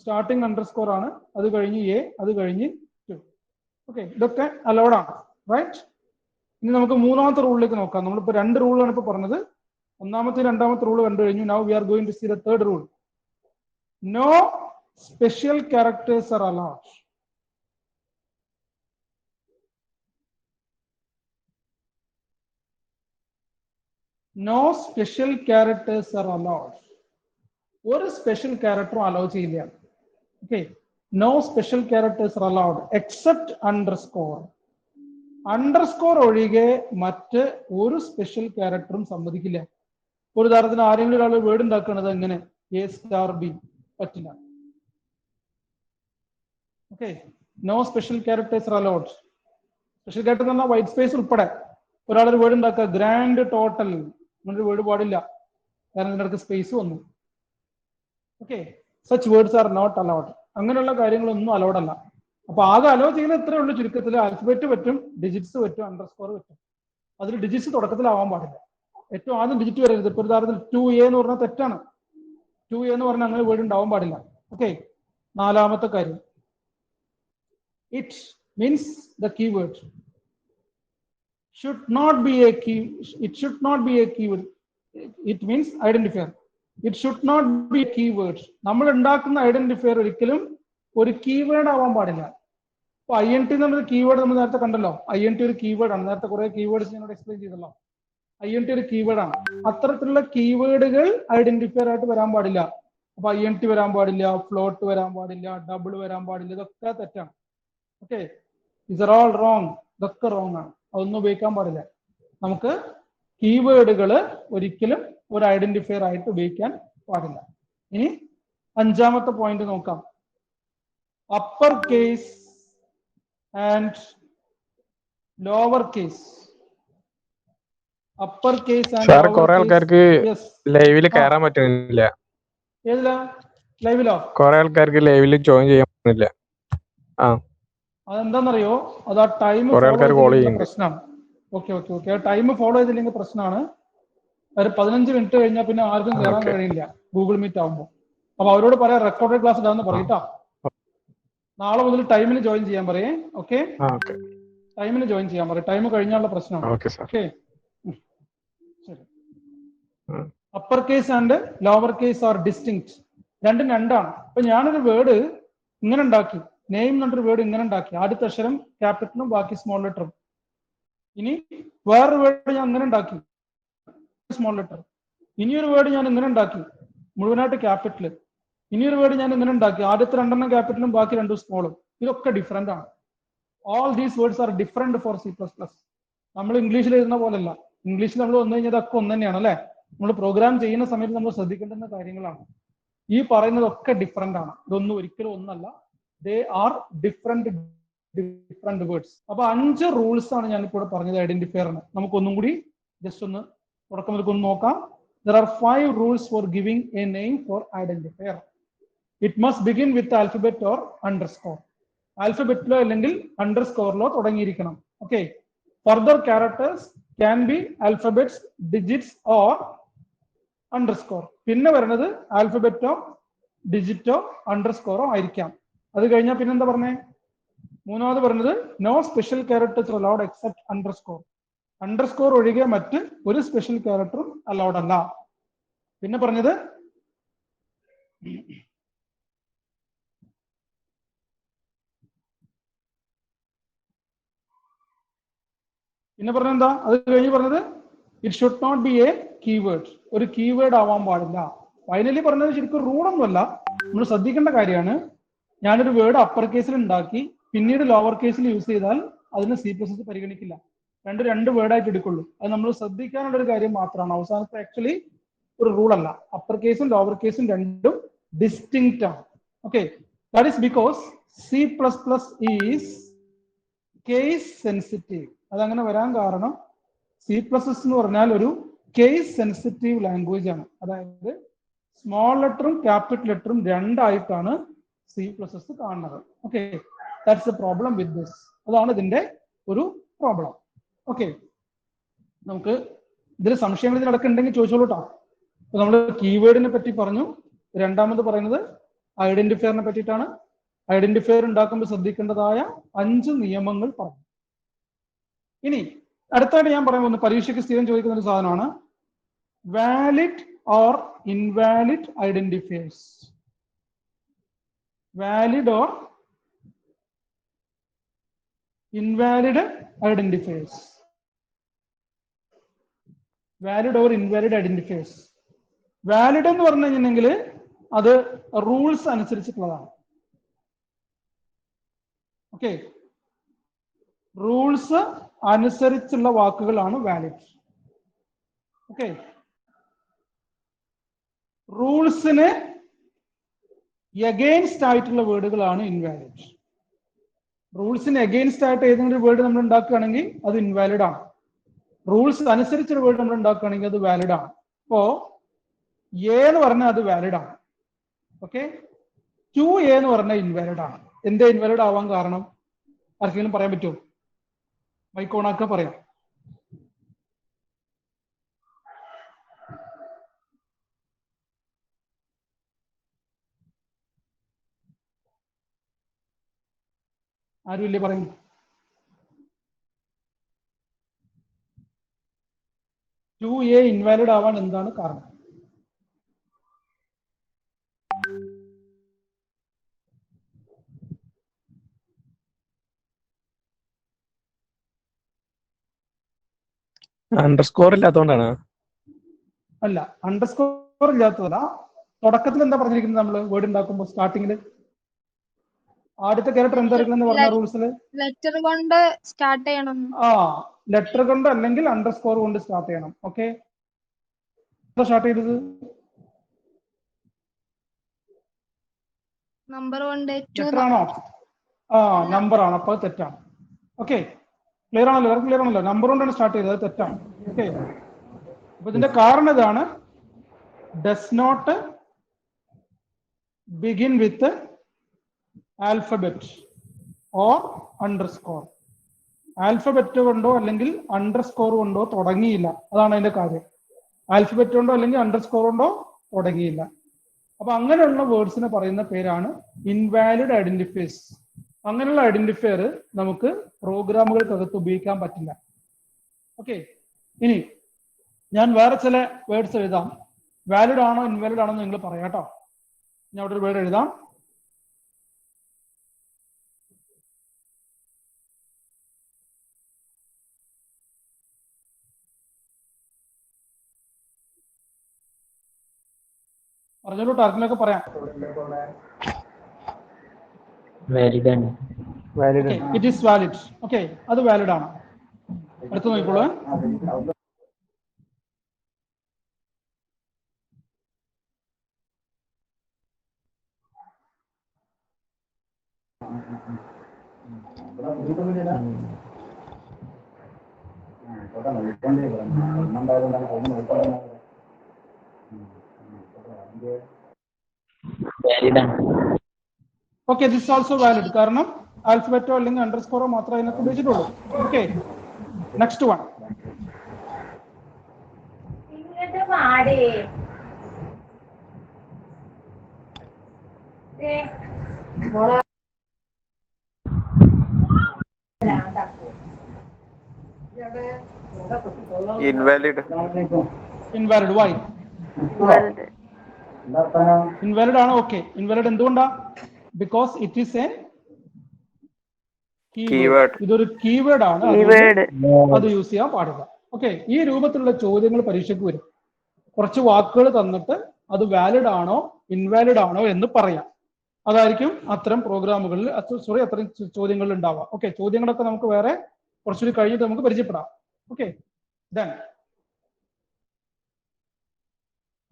സ്റ്റാർട്ടിങ് അണ്ടർസ്കോർ ആണ്, അത് കഴിഞ്ഞ് A, അത് കഴിഞ്ഞ് 2. ഓക്കെ, ഇതൊക്കെ അലൗഡ് ആണ്, റൈറ്റ്? ഇനി നമുക്ക് മൂന്നാമത്തെ റൂളിലേക്ക് നോക്കാം. നമ്മളിപ്പോ 2 റൂളാണ് ഇപ്പൊ പറഞ്ഞത്. ഒന്നാമത്തെ രണ്ടാമത്തെ റൂൾ കണ്ടു കഴിഞ്ഞു. Now we are going to see the third rule. No special characters are allowed. No special characters are allowed. ഒരു സ്പെഷ്യൽ ക്യാരക്ടറും അലൗ ചെയ്യില്ല. Okay, no special characters are allowed except underscore. Underscore ഒഴികെ മറ്റ് ഒരു സ്പെഷ്യൽ ക്യാരക്ടറും സമ്മതിക്കില്ല. ഒരു ഉദാഹരണത്തിന് ആരെങ്കിലും ഒരാൾ വേർഡ് ഉണ്ടാക്കുന്നത് എങ്ങനെ? A*B പറ്റില്ല. Okay, no special characters are allowed. Special character എന്ന് പറഞ്ഞാൽ വൈറ്റ് സ്പേസ് ഉൾപ്പെടെ ഒരാളൊരു വേർഡ് ഉണ്ടാക്കുക, ഗ്രാൻഡ് ടോട്ടൽ എന്നൊരു വേർഡ് പാടില്ല, കാരണം ഇതിൻ്റെ അടുത്ത് സ്പേസ് വന്നു. Okay, such words are not allowed. അങ്ങനെയുള്ള കാര്യങ്ങളൊന്നും അലൗഡ് അല്ല. അപ്പൊ ആകെ അലോ ചെയ്യുന്നത് ഇത്രയേ ഉള്ളൂ. ചുരുക്കത്തിൽ ആൽഫബറ്റ് പറ്റും, ഡിജിറ്റ്സ് പറ്റും, അണ്ടർസ്കോർ പറ്റും. അതിൽ ഡിജിറ്റ്സ് തുടക്കത്തിലാവാൻ പാടില്ല. ഏറ്റവും ആദ്യം ഡിജിറ്റ് വരരുത്. ഇപ്പൊ ഉദാഹരണത്തിൽ 2A എന്ന് പറഞ്ഞാൽ തെറ്റാണ്. 2A എന്ന് പറഞ്ഞാൽ അങ്ങനെ വേർഡ് ഉണ്ടാവാൻ പാടില്ല. ഓക്കെ, നാലാമത്തെ കാര്യം, it means the keyword should not be a key. It should not be a keyword. It means identifier. It should not be a keyword. നമ്മൾ ഉണ്ടാക്കുന്ന ഐഡന്റിഫയർ ഒരിക്കലും ഒരു കീവേഡ് ആവാൻ പാടില്ല. ഇപ്പൊ INT എന്നൊരു കീവേഡ് നമ്മൾ നേരത്തെ കണ്ടല്ലോ. INT ഒരു കീവേഡ് ആണ്. നേരത്തെ കുറെ കീവേഡ്സ് ഞാനോട് എക്സ്പ്ലെയിൻ ചെയ്തല്ലോ. INT ഒരു കീവേഡ് ആണ്. അത്തരത്തിലുള്ള കീവേഡുകൾ ഐഡന്റിഫയർ ആയിട്ട് വരാൻ പാടില്ല. അപ്പൊ INT വരാൻ പാടില്ല, ഫ്ലോട്ട് വരാൻ പാടില്ല, ഡബിൾ വരാൻ പാടില്ല. ഇതൊക്കെ തെറ്റാണ്. Okay, is are all wrong. ഇതൊക്കെ റോങ് ആണ്. അതൊന്നും ഉപയോഗിക്കാൻ പാടില്ല. നമുക്ക് കീവേഡുകൾ ഒരിക്കലും ഒരു ഐഡന്റിഫയർ ആയിട്ട് ഉപയോഗിക്കാൻ പാടില്ല. ഇനി അഞ്ചാമത്തെ പോയിന്റ് നോക്കാം. Upper case and lower case. Upper case and കുറെ ആൾക്കാർക്ക് ലൈവില് കയറാൻ പറ്റുന്നില്ല. ഏതിലാ? ലൈവിലോ? കുറെ ആൾക്കാർക്ക് ലൈവില് ജോയിൻ ചെയ്യാൻ പറ്റുന്നില്ല. അതെന്താണെന്നറിയോ? അത് ആ ടൈം പ്രശ്നമാണ്. ഓക്കെ, ആ ടൈം ഫോളോ ചെയ്തില്ലെങ്കിൽ പ്രശ്നമാണ്. ഒരു 15 മിനിറ്റ് കഴിഞ്ഞാൽ പിന്നെ ആർക്കും കയറാൻ കഴിയില്ല ഗൂഗിൾ മീറ്റ് ആകുമ്പോൾ. അപ്പൊ അവരോട് പറയാം റെക്കോർഡഡ് ക്ലാസ് ഇടാന്ന് പറയട്ടോ. നാളെ മുതൽ ടൈമിന് ജോയിൻ ചെയ്യാൻ പറയേ. ഓക്കെ, ഓക്കെ ടൈമിന് ജോയിൻ ചെയ്യാൻ പറയും. ടൈം കഴിഞ്ഞാലുള്ള പ്രശ്നമാണ്. Okay sir. ഓക്കെ, ശരി. Upper case and lower case are distinct. രണ്ടും രണ്ടാണ്. അപ്പൊ ഞാനൊരു വേർഡ് ഇങ്ങനെ ഉണ്ടാക്കി, നെയിം എന്നൊരു വേർഡ് ഇങ്ങനെ ഉണ്ടാക്കി. ആദ്യത്തെ അക്ഷരം ക്യാപിറ്റലും ബാക്കി സ്മോൾ ലെറ്ററും. ഇനി വേറൊരു വേർഡ് ഞാൻ ഇങ്ങനെ ഉണ്ടാക്കി, സ്മോൾ ലെറ്റർ. ഇനിയൊരു വേർഡ് ഞാൻ ഇങ്ങനെ ഉണ്ടാക്കി, മുഴുവനായിട്ട് ക്യാപിറ്റൽ. ഇനിയൊരു വേർഡ് ഞാൻ ഇങ്ങനെ ഉണ്ടാക്കി, ആദ്യത്തെ രണ്ടെണ്ണം ക്യാപിറ്റലും ബാക്കി രണ്ടും സ്മോളും. ഇതൊക്കെ ഡിഫറെന്റ് ആണ്. All these words are different for C++. നമ്മൾ ഇംഗ്ലീഷിൽ എഴുതുന്ന പോലല്ല. ഇംഗ്ലീഷിൽ നമ്മൾ വന്നു കഴിഞ്ഞാൽ ഒക്കെ ഒന്ന് തന്നെയാണ് അല്ലെ. നമ്മൾ പ്രോഗ്രാം ചെയ്യുന്ന സമയത്ത് നമ്മൾ ശ്രദ്ധിക്കേണ്ടുന്ന കാര്യങ്ങളാണ്. ഈ പറയുന്നതൊക്കെ ഡിഫറെന്റ് ആണ്. ഇതൊന്നും ഒരിക്കലും ഒന്നല്ല. They are different words. അപ്പൊ 5 റൂൾസ് ആണ് ഞാനിപ്പോൾ ഇവിടെ പറഞ്ഞത് ഐഡന്റിഫയറിന്. നമുക്കൊന്നും കൂടി ജസ്റ്റ് ഒന്ന് തുടക്കം മുതൽക്ക് ഒന്ന് നോക്കാം. There are 5 rules for giving a name for identifier. It must begin with alphabet or underscore. ആൽഫബറ്റിലോ അല്ലെങ്കിൽ അണ്ടർസ്കോറിലോ തുടങ്ങിയിരിക്കണം. Okay, further characters can be alphabets, digits or underscore. പിന്നെ വരുന്നത് ആൽഫബറ്റോ ഡിജിറ്റോ അണ്ടർസ്കോറോ ആയിരിക്കാം. അത് കഴിഞ്ഞാൽ പിന്നെന്താ പറഞ്ഞേ? മൂന്നാമത് പറഞ്ഞത് no special characters allowed except underscore. Underscore ഒഴികെ മറ്റ് ഒരു സ്പെഷ്യൽ ക്യാരക്ടറും അലൗഡ് അല്ല. പിന്നെ പറഞ്ഞത് എന്താ? അത് കഴിഞ്ഞ് പറഞ്ഞത് it should not be a keyword. ഒരു കീവേഡ് ആവാൻ പാടില്ല. ഫൈനലി പറഞ്ഞത് ശരിക്കും റൂളൊന്നുമല്ല, നമ്മൾ ശ്രദ്ധിക്കേണ്ട കാര്യമാണ്. ഞാനൊരു വേർഡ് അപ്പർ കേസിൽ ഉണ്ടാക്കി പിന്നീട് ലോവർ കേസിൽ യൂസ് ചെയ്താൽ അതിന് C++ പരിഗണിക്കില്ല. രണ്ട് വേർഡായിട്ട് എടുക്കുള്ളൂ. അത് നമ്മൾ ശ്രദ്ധിക്കാനുള്ള ഒരു കാര്യം മാത്രമാണ്. അവസാനത്തെ ആക്ച്വലി ഒരു റൂൾ അല്ല. അപ്പർ കേസും ലോവർ കേസും രണ്ടും ഡിസ്റ്റിങ്ക്റ്റ് ആണ്. Okay, that is because C++ is case sensitive. അതങ്ങനെ വരാൻ കാരണം C++ എന്ന് പറഞ്ഞാൽ ഒരു കേസ് സെൻസിറ്റീവ് ലാംഗ്വേജ് ആണ്. അതായത് സ്മോൾ ലെറ്ററും ക്യാപിറ്റൽ ലെറ്ററും രണ്ടായിട്ടാണ് C++ കാണുന്നത്. Okay, that's A problem with this. അതാണ് ഇതിന്റെ ഒരു പ്രോബ്ലം. ഓക്കെ, നമുക്ക് ഇതിൽ സംശയങ്ങൾ ഇതിനടക്കം ഉണ്ടെങ്കിൽ ചോദിച്ചോളൂ കേട്ടോ. അപ്പൊ നമ്മൾ കീവേഡിനെ പറ്റി പറഞ്ഞു. രണ്ടാമത് പറയുന്നത് ഐഡന്റിഫയറിനെ പറ്റിയിട്ടാണ്. ഐഡന്റിഫയർ ഉണ്ടാക്കുമ്പോൾ ശ്രദ്ധിക്കേണ്ടതായ 5 നിയമങ്ങൾ പറഞ്ഞു. ഇനി അടുത്തായിട്ട് ഞാൻ പറയാൻ പോകുന്നത് പരീക്ഷയ്ക്ക് സ്ഥിരം ചോദിക്കുന്ന ഒരു സാധനമാണ് valid or invalid identifiers. Valid or invalid identifiers. Valid or invalid identifiers. Valid എന്ന് പറഞ്ഞു കഴിഞ്ഞിട്ടുണ്ടെങ്കിൽ അത് റൂൾസ് അനുസരിച്ചിട്ടുള്ളതാണ്. ഓക്കെ, റൂൾസ് അനുസരിച്ചുള്ള വാക്കുകളാണ് വാലിഡ്. ഓക്കെ, റൂൾസിന് എഗെയിൻസ്റ്റ് ആയിട്ടുള്ള വേർഡുകളാണ് ഇൻവാലിഡ്. റൂൾസിന് എഗെയിൻസ്റ്റ് ആയിട്ട് ഏതെങ്കിലും വേർഡ് നമ്മൾ ഉണ്ടാക്കുകയാണെങ്കിൽ അത് ഇൻവാലിഡ് ആണ്. റൂൾസ് അനുസരിച്ചൊരു വേർഡ് നമ്മൾ ഉണ്ടാക്കുകയാണെങ്കിൽ അത് വാലിഡ് ആണ്. അപ്പോ എ എന്ന് പറഞ്ഞാൽ അത് വാലിഡ് ആണ്. ഓക്കെ, 2A എന്ന് പറഞ്ഞാൽ ഇൻവാലിഡ് ആണ്. എന്താ ഇൻവാലിഡ് ആവാൻ കാരണം? ആർക്കെങ്കിലും പറയാൻ പറ്റുമോ? മൈക്ക് ഓണാക്ക പറയാം. ആരുമില്ലേ പറയും? ടു എ ഇൻവാലിഡ് ആവാൻ എന്താണ് കാരണം? അണ്ടർസ്കോർ ഇല്ലാത്തതുകൊണ്ടാണ്. അല്ല, അണ്ടർസ്കോർ ഇല്ലാത്തതല്ല. തുടക്കത്തിൽ എന്താ പറഞ്ഞിരിക്കുന്നത്? നമ്മൾ വേർഡ് ഉണ്ടാക്കുമ്പോൾ സ്റ്റാർട്ടിങ്ങിൽ ആദ്യത്തെ ക്യാരക്ടർ എന്തായിരിക്കണം പറഞ്ഞ റൂൾസിൽ ലെറ്റർ കൊണ്ട് സ്റ്റാർട്ട് ചെയ്യണം. ലെറ്റർ കൊണ്ട് അല്ലെങ്കിൽ അണ്ടർസ്കോർ കൊണ്ട് സ്റ്റാർട്ട് ചെയ്യണം. ഓക്കെ, സ്റ്റാർട്ട് ചെയ്തത് നമ്പർ കൊണ്ട് ലെറ്റർ ആണോ? നമ്പർ ആണ്. അപ്പൊ തെറ്റാണ്. ഓക്കെ, ക്ലിയർ ആണല്ലോ? എല്ലാവർക്കും ക്ലിയർ ആണല്ലോ? നമ്പർ കൊണ്ടാണ് സ്റ്റാർട്ട് ചെയ്തത്, തെറ്റാണ്. ഓക്കെ, അപ്പൊ ഇതിന്റെ കാരണം ഇതാണ്. Does not begin with alphabet or underscore. Alphabet കൊണ്ടോ അല്ലെങ്കിൽ അണ്ടർസ്കോർ കൊണ്ടോ തുടങ്ങിയില്ല. അതാണ് അതിന്റെ കാര്യം. ആൽഫബറ്റ് കൊണ്ടോ അല്ലെങ്കിൽ അണ്ടർസ്കോർ കൊണ്ടോ തുടങ്ങിയില്ല. അപ്പൊ അങ്ങനെയുള്ള വേർഡ്സിനെ പറയുന്ന പേരാണ് ഇൻവാലിഡ് ഐഡന്റിഫയേഴ്സ്. അങ്ങനെയുള്ള ഐഡന്റിഫയർ നമുക്ക് പ്രോഗ്രാമുകൾക്കകത്ത് ഉപയോഗിക്കാൻ പറ്റില്ല. ഓക്കെ, ഇനി ഞാൻ വേറെ ചില വേർഡ്സ് എഴുതാം. വാലിഡ് ആണോ ഇൻവാലിഡ് ആണോ നിങ്ങൾ പറയാം കേട്ടോ. ഞാൻ അവിടെ ഒരു വേർഡ് എഴുതാം. പറഞ്ഞോളൂ, ടാർക്കിലൊക്കെ പറയാം. It is valid. ഓക്കെ, അത് വാലിഡ് ആണ്. അടുത്ത് നോക്കിക്കോളൂ. Okay, this also valid. കാരണം ആൽഫബറ്റോ അല്ലെങ്കിൽ അണ്ടർസ്കോറോ മാത്രമേ അതിനകത്ത് ഉപയോഗിച്ചിട്ടുള്ളൂ. Okay, next one. Invalid. Invalid. Why? Invalid ആണ്. ഓക്കെ, ഇൻവാലിഡ് എന്തുകൊണ്ടാ? Because it is a keyword. ഇതൊരു കീവേഡ് ആണ്, അത് യൂസ് ചെയ്യാൻ പാടില്ല. ഓക്കെ, ഈ രൂപത്തിലുള്ള ചോദ്യങ്ങൾ പരീക്ഷയ്ക്ക് വരും. കുറച്ച് വാക്കുകൾ തന്നിട്ട് അത് വാലിഡ് ആണോ ഇൻവാലിഡ് ആണോ എന്ന് പറയാം. അതായിരിക്കും അത്തരം പ്രോഗ്രാമുകളിൽ അത്തരം ചോദ്യങ്ങളിൽ ഉണ്ടാവുക. ഓക്കെ, ചോദ്യങ്ങളൊക്കെ നമുക്ക് വേറെ കുറച്ചുകൂടി കഴിഞ്ഞിട്ട് നമുക്ക് പരിചയപ്പെടാം. ഓക്കെ, ദെൻ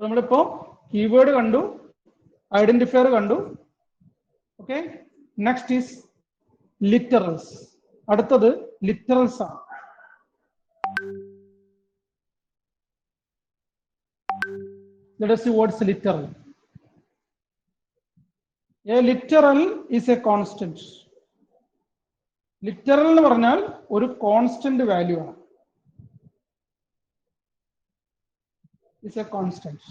നമ്മളിപ്പോ കീവേഡ് കണ്ടു, ഐഡന്റിഫയർ കണ്ടു. Okay, next is literals. അടുത്തത് ലിറ്ററൽസ് ആണ്. Let us see what's literal. A literal is a constant. Literal എന്ന് പറഞ്ഞാൽ ഒരു കോൺസ്റ്റന്റ് വാല്യൂ ആണ്. Is a constant.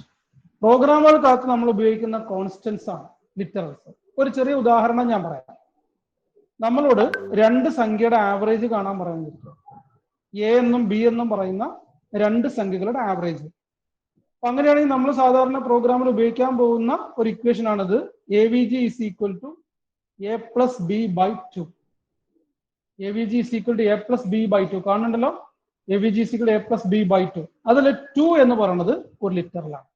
പ്രോഗ്രാമുകൾക്കകത്ത് നമ്മൾ ഉപയോഗിക്കുന്ന കോൺസ്റ്റന്റ്സ് ആണ് ലിറ്ററൽസ്. ഒരു ചെറിയ ഉദാഹരണം ഞാൻ പറയാം. നമ്മളോട് രണ്ട് സംഖ്യയുടെ ആവറേജ് കാണാൻ പറയുന്നത്, എ എന്നും ബി എന്നും പറയുന്ന രണ്ട് സംഖ്യകളുടെ ആവറേജ്. അപ്പൊ അങ്ങനെയാണെങ്കിൽ നമ്മൾ സാധാരണ പ്രോഗ്രാമിൽ ഉപയോഗിക്കാൻ പോകുന്ന ഒരു ഇക്വേഷൻ ആണിത്. A V G is equal to A plus B by two. A V G is equal to A plus B by two. കാണുന്നുണ്ടല്ലോ, A V G is equal to A plus B by two. അതിൽ 2 എന്ന് പറയുന്നത് ഒരു ലിറ്ററലാണ്.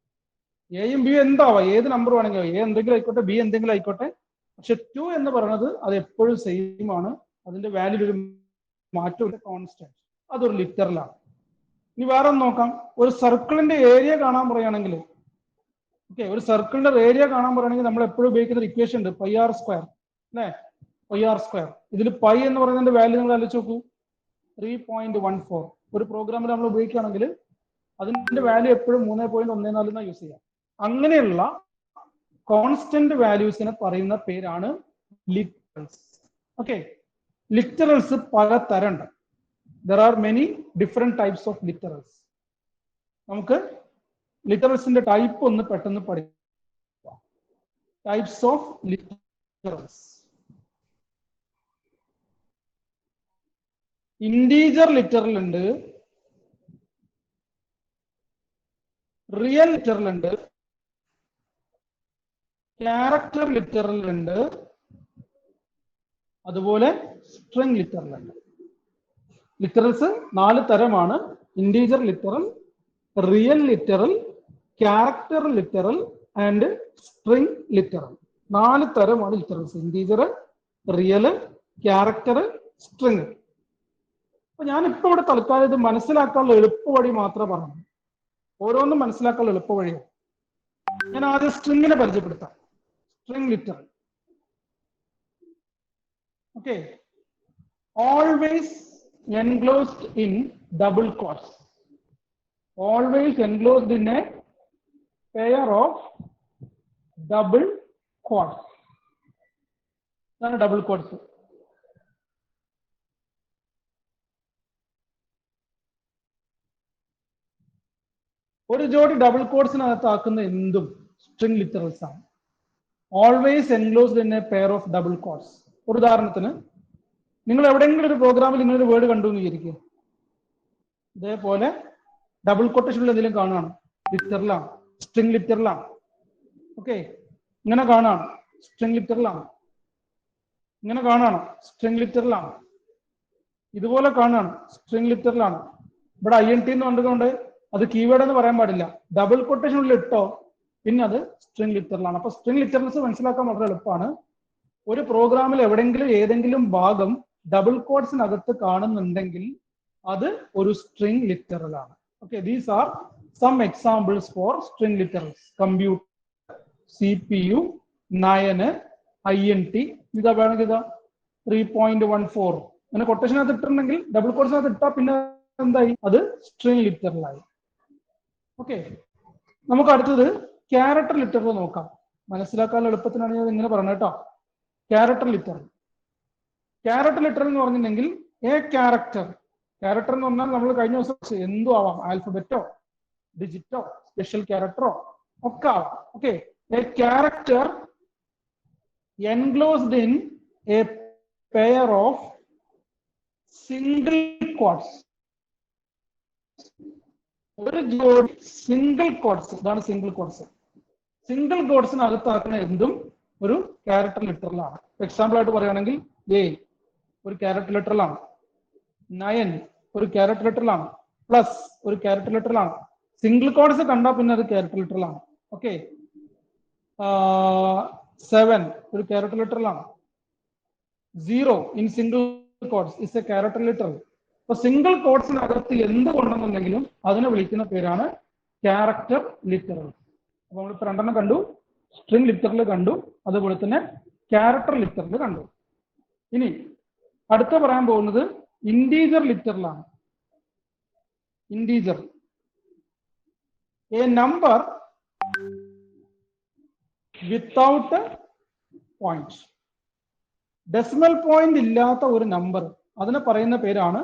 എയും ബിയും എന്താവാം, ഏത് നമ്പർ വേണമെങ്കിലും, എ എന്തെങ്കിലും ആയിക്കോട്ടെ ബി എന്തെങ്കിലും ആയിക്കോട്ടെ, പക്ഷെ 2 എന്ന് പറയുന്നത് അത് എപ്പോഴും സെയിം ആണ്. അതിന്റെ വാല്യൂ ഒരു മാറ്റമില്ല, കോൺസ്റ്റന്റ്. അതൊരു ലിറ്ററലാണ്. ഇനി വേറെ ഒന്ന് നോക്കാം. ഒരു സർക്കിളിന്റെ ഏരിയ കാണാൻ പറയുകയാണെങ്കിൽ, ഓക്കെ, ഒരു സർക്കിളിന്റെ ഏരിയ കാണാൻ പറയുകയാണെങ്കിൽ നമ്മൾ എപ്പോഴും ഉപയോഗിക്കുന്ന ഒരു ഇക്വേഷൻ ഉണ്ട്, പൈ ആർ സ്ക്വയർ, അല്ലേ? Pi r square. ഇതിൽ പൈ എന്ന് പറയുന്നതിന്റെ വാല്യൂ നിങ്ങൾ ആലോചിച്ച് നോക്കൂ, 3.14. ഒരു പ്രോഗ്രാമിൽ നമ്മൾ ഉപയോഗിക്കുകയാണെങ്കിൽ അതിന്റെ വാല്യൂ എപ്പോഴും 3.14 യൂസ് ചെയ്യാം. അങ്ങനെയുള്ള കോൺസ്റ്റന്റ് വാല്യൂസിനെ പറയുന്ന പേരാണ് ലിറ്ററൽസ്. ഓക്കെ, ലിറ്ററൽസ് പല തരമുണ്ട്. There are many different types of literals. നമുക്ക് ലിറ്ററൽസിന്റെ ടൈപ്പ് ഒന്ന് പെട്ടെന്ന് പഠിക്കാം. Types of literals. Integer literal ഉണ്ട്, റിയൽ ലിറ്ററൽ ഉണ്ട്, ക്യാരക്ടർ ലിറ്ററൽ ഉണ്ട്, അതുപോലെ സ്ട്രിംഗ് ലിറ്ററൽ ഉണ്ട്. ലിറ്ററൽസ് 4 തരമാണ്. Integer literal, real literal, character literal and string literal. 4 തരമാണ് literals. Integer, real, character, string. അപ്പൊ ഞാനിപ്പോ ഇവിടെ തൽക്കാലം ഇത് മനസ്സിലാക്കാനുള്ള എളുപ്പ വഴി മാത്രമേ പറഞ്ഞു. ഓരോന്നും മനസ്സിലാക്കാനുള്ള എളുപ്പ വഴിയാണ്. ഞാൻ ആദ്യം സ്ട്രിംഗിനെ പരിചയപ്പെടുത്താം. String literal. Okay, always enclosed in double quotes. Always enclosed in a pair of double quotes. Double quotes. ഒരു ജോഡി ഡബിൾ കോട്സിനകത്ത് ആക്കുന്ന എന്തും സ്ട്രിംഗ് ലിറ്ററൽസ് ആണ്. Always enclosed in A pair of double coats. ഒരു ഉദാഹരണത്തിന് നിങ്ങൾ എവിടെയെങ്കിലും ഒരു പ്രോഗ്രാമിൽ ഇങ്ങനൊരു വേർഡ് കണ്ടു എന്ന് വിചാരിക്കുക. ഇതേപോലെ ഡബിൾ കൊട്ടേഷനിൽ എന്തെങ്കിലും കാണുകയാണ്, ലിറ്ററിലാണ്, സ്ട്രിംഗ് ലിറ്ററിലാണ്. ഓക്കെ, ഇങ്ങനെ കാണാണ്, സ്ട്രിംഗ് ലിറ്ററിലാണ്. ഇങ്ങനെ കാണാണ്, സ്ട്രിംഗ് ലിറ്ററിലാണ്. ഇതുപോലെ കാണാണ്, സ്ട്രിംഗ് ലിറ്ററിലാണ്. ഇവിടെ INT എന്ന് കണ്ടുകൊണ്ട് അത് കീവേഡ് എന്ന് പറയാൻ പാടില്ല. ഡബിൾ കൊട്ടേഷനിൽ ഇട്ടോ പിന്നെ അത് സ്ട്രിംഗ് ലിറ്ററിലാണ്. അപ്പൊ സ്ട്രിംഗ് ലിറ്ററൽസ് മനസ്സിലാക്കാൻ വളരെ എളുപ്പമാണ്. ഒരു പ്രോഗ്രാമിൽ എവിടെയെങ്കിലും ഏതെങ്കിലും ഭാഗം ഡബിൾ കോട്സിനകത്ത് കാണുന്നുണ്ടെങ്കിൽ അത് ഒരു സ്ട്രിംഗ് ലിറ്ററലാണ്. Okay, these are some examples for string literals. Computer, CPU, 9, INT. ഇതാ വേണമെങ്കിൽ ഇതാ 3.14 അങ്ങനെ കൊട്ടേഷനകത്ത് ഇട്ടിട്ടുണ്ടെങ്കിൽ ഡബിൾ കോട്സിനകത്ത് ഇട്ടാ പിന്നെ എന്തായി? അത് സ്ട്രിംഗ് ലിറ്ററലായി. ഓക്കെ, നമുക്ക് അടുത്തത് ക്യാരക്ടർ ലിറ്ററൽ നോക്കാം. മനസ്സിലാക്കാനുള്ള എളുപ്പത്തിനാണ് ഞാൻ ഇങ്ങനെ പറഞ്ഞത് കേട്ടോ. Character literal. ക്യാരക്ടർ ലിറ്ററൽ എന്ന് പറഞ്ഞിട്ടുണ്ടെങ്കിൽ ക്യാരക്ടർ എന്ന് പറഞ്ഞാൽ നമ്മൾ കഴിഞ്ഞ ദിവസം എന്തും ആവാം, ആൽഫബറ്റോ ഡിജിറ്റോ സ്പെഷ്യൽ ക്യാരക്ടറോ ഒക്കെ ആവാം. Okay, character enclosed in A pair of single codes. ഒരു ജോഡി സിംഗിൾ കോഡ്സ്, ഇതാണ് സിംഗിൾ കോഡ്സ്. സിംഗിൾ കോഡ്സിനകത്താക്കുന്ന എന്തും ഒരു ക്യാരക്ടർ ലിറ്ററലാണ്. എക്സാമ്പിൾ ആയിട്ട് പറയുകയാണെങ്കിൽ A ഒരു ക്യാരക്ടർ ലിറ്ററലാണ്, 9 ഒരു ക്യാരക്ടർ ലിറ്ററലാണ്, പ്ലസ് ഒരു ക്യാരക്ടർ ലിറ്ററലാണ്. സിംഗിൾ കോഡ്സ് കണ്ടാൽ പിന്നെ അത് ക്യാരക്ടർ ലിറ്ററലാണ്. ഓക്കെ, 7 ഒരു ക്യാരക്ടർ ലിറ്ററലാണ്. 0 in single quotes is a character literal. അപ്പൊ സിംഗിൾ കോഡ്സിനകത്ത് എന്ത് കൊണ്ടെന്നുണ്ടെങ്കിലും അതിനെ വിളിക്കുന്ന പേരാണ് ക്യാരക്ടർ ലിറ്ററൽ. അപ്പൊ നമ്മളിപ്പോ രണ്ടെണ്ണം കണ്ടു, സ്ട്രിംഗ് ലിറ്ററൽ കണ്ടു, അതുപോലെ തന്നെ ക്യാരക്ടർ ലിറ്ററൽ കണ്ടു. ഇനി അടുത്ത പറയാൻ പോകുന്നത് ഇന്റീജർ ലിറ്ററലാണ്. Integer, a number without point. Decimal point ഇല്ലാത്ത ഒരു നമ്പർ, അതിനെ പറയുന്ന പേരാണ്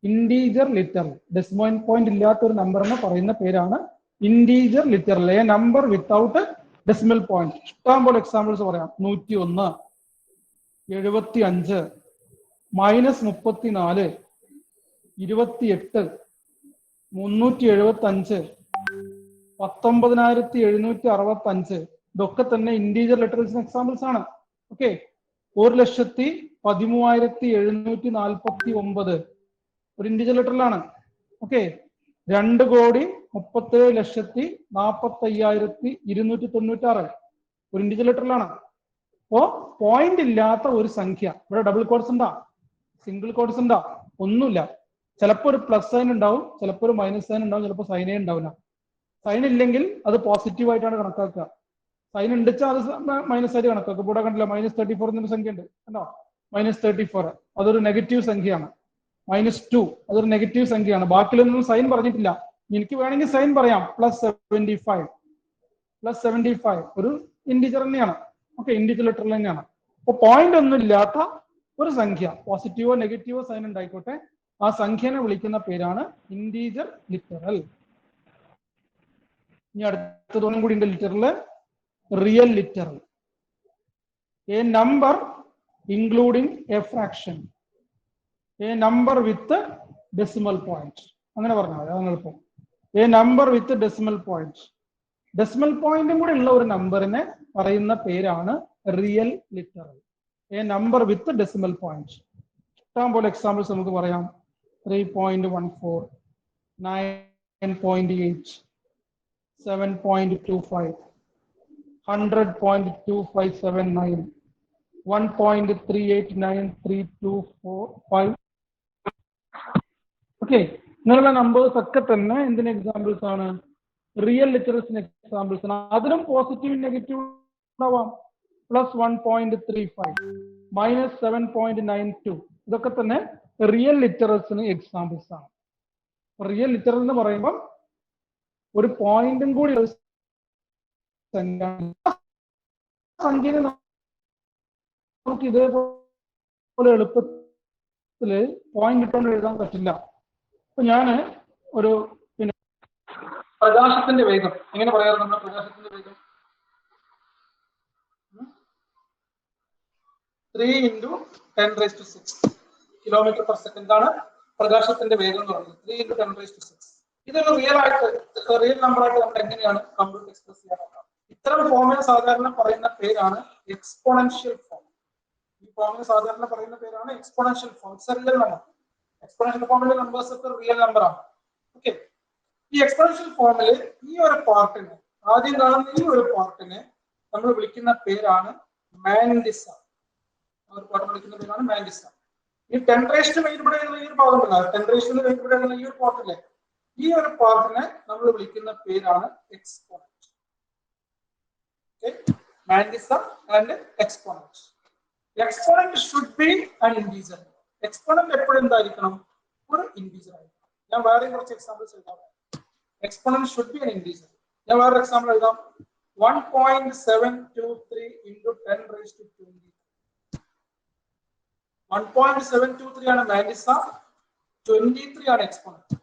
ഇന്റീജർ ലിറ്ററൽ. ഡെസിമൽ പോയിന്റ് ഇല്ലാത്ത ഒരു നമ്പറിനെ പറയുന്ന പേരാണ് integer literal. A number without decimal point. ഇഷ്ടം പോലെ എക്സാമ്പിൾസ് പറയാം. 101, 75, -34, 28, 375, 19,765. ഇതൊക്കെ തന്നെ ഇന്റീജർ ലിറ്ററൽസിന് എക്സാമ്പിൾസ് ആണ്. ഓക്കെ, 1,13,749 ഒരു ഇന്റീജർ ലിറ്ററലാണ്. ഓക്കെ, 2,40,40,296 ഒരു ഇന്റീജർ ലിറ്ററലാണ്. അപ്പോ പോയിന്റ് ഇല്ലാത്ത ഒരു സംഖ്യ, ഇവിടെ ഡബിൾ കോഡ്സ് ഉണ്ടാ, സിംഗിൾ കോഡ്സ് ഉണ്ടാ, ഒന്നുമില്ല. ചിലപ്പോൾ ഒരു പ്ലസ് സൈൻ ഉണ്ടാവും, ചിലപ്പോൾ ഒരു മൈനസ് സൈൻ ഉണ്ടാവും, ചിലപ്പോൾ സൈനേ ഉണ്ടാവില്ല. സൈൻ ഇല്ലെങ്കിൽ അത് പോസിറ്റീവ് ആയിട്ടാണ് കണക്കാക്കുക. സൈൻ ഉണ്ടിച്ചാൽ അത് മൈനസ് ആയിട്ട് കണക്കാക്കുക. ഇവിടെ കണ്ടില്ല, -34 എന്നൊരു സംഖ്യ ഉണ്ട് കണ്ടോ, -34 അതൊരു നെഗറ്റീവ് സംഖ്യയാണ്. -2 അതൊരു നെഗറ്റീവ് സംഖ്യയാണ്. ബാക്കിയൊന്നും സൈൻ പറഞ്ഞിട്ടില്ല. എനിക്ക് വേണമെങ്കിൽ സൈൻ പറയാം. +75 ഒരു ഇന്റീജർ തന്നെയാണ്. ഓക്കെ, ഇന്റീജർ ലിറ്ററൽ തന്നെയാണ്. അപ്പൊ പോയിന്റ് ഒന്നും ഇല്ലാത്ത ഒരു സംഖ്യ, പോസിറ്റീവോ നെഗറ്റീവോ സൈൻ ഉണ്ടായിക്കോട്ടെ, ആ സംഖ്യനെ വിളിക്കുന്ന പേരാണ് ഇന്റീജർ ലിറ്ററൽ. ഇനി അടുത്തതൊന്നും കൂടി ഉണ്ട് literal, real literal. A number including a fraction, a number with decimal point. അങ്ങനെ പറഞ്ഞാൽ മതി, അതാണ് എളുപ്പം. A number with decimal point. Decimal പോയിന്റും കൂടെ ഉള്ള ഒരു നമ്പറിനെ പറയുന്ന പേരാണ് real literal. A number with decimal point. ഇഷ്ടം പോലെ എക്സാമ്പിൾസ് നമുക്ക് പറയാം. 3.14, 9.8, 7.25, 100.2579, 1.389325. ഓക്കെ, ഇങ്ങനെയുള്ള നമ്പേഴ്സ് ഒക്കെ തന്നെ എന്തിന് എക്സാമ്പിൾസ് ആണ്? റിയൽ ലിറ്ററൽസിന് എക്സാമ്പിൾസ് ആണ്. അതിനും പോസിറ്റീവ് നെഗറ്റീവ് ഉണ്ടാവാം. +1.35, -7.92 ഇതൊക്കെ തന്നെ റിയൽ ലിറ്ററൽസിന് എക്സാമ്പിൾസ് ആണ്. റിയൽ ലിറ്ററൽ എന്ന് പറയുമ്പോൾ ഒരു പോയിന്റും കൂടി സംഖ്യ നമുക്ക് ഇതേപോലെ എളുപ്പത്തിൽ പോയിന്റ് ഇട്ടുകൊണ്ട് എഴുതാൻ പറ്റില്ല. അപ്പൊ ഞാന് ഒരു പിന്നെ പ്രകാശത്തിന്റെ വേഗം എങ്ങനെ പറയാറുണ്ട്? പ്രകാശത്തിന്റെ വേഗം 3 into 10 raised to 6 kilometre per second ആണ് പ്രകാശത്തിന്റെ വേഗം എന്ന് പറയുന്നത്. 3 into 10 raised to 6. ഇതൊരു റിയൽ നമ്പർ ആയിട്ട് നമ്മൾ എങ്ങനെയാണ് കമ്പ്യൂട്ടർ എക്സ്പ്രസ് ചെയ്യാൻ നോക്കാം. ഇത്തരം ഫോമിൽ സാധാരണ പറയുന്ന പേരാണ് എക്സ്പോണൻഷ്യൽ ഫോം. ഈ ഫോമിൽ സാധാരണ പറയുന്ന പേരാണ് exponential form. Real number. Exponential ഫോമിലെ നമ്പേഴ്സ് ഒക്കെ റിയൽ നമ്പർ ആണ്. ഓക്കെ, ഈ എക്സ്പോണൻഷ്യൽ ഫോമിൽ ഈ ഒരു പാർട്ടിനെ, ആദ്യം കാണുന്ന ഈ ഒരു പാർട്ടിനെ നമ്മൾ വിളിക്കുന്ന പേരാണ് മാൻഡിസ. ഒരു പാർട്ട് വിളിക്കുന്ന പേരാണ് മാൻഡിസ. ഈ 10 raised to 8 ഇവിടെ ഈ ഒരു ഭാഗം ഉണ്ടല്ലോ, 10 raised to 8 ഇവിടെ ഈ ഒരു പാർട്ടില്ലേ, ഈ ഒരു പാർട്ടിനെ നമ്മൾ വിളിക്കുന്ന പേരാണ് exponent. Okay, mantissa and exponent. Exponent should be an integer. Exponent എപ്പോഴും എന്തായിരിക്കണം? ഒരു ഇന്റീജർ ആയിരിക്കണം. ഞാൻ വേറെ കുറച്ച് എക്സാമ്പിൾസ് എഴുതാം. Exponent should be an integer. ഞാൻ വേറെ എക്സാമ്പിൾ എഴുതാം. 1.723 into 10 raised to 20. 1.723 ആണ് മാൻഡിസ, 23 ആണ് എക്സ്പോണന്റ്.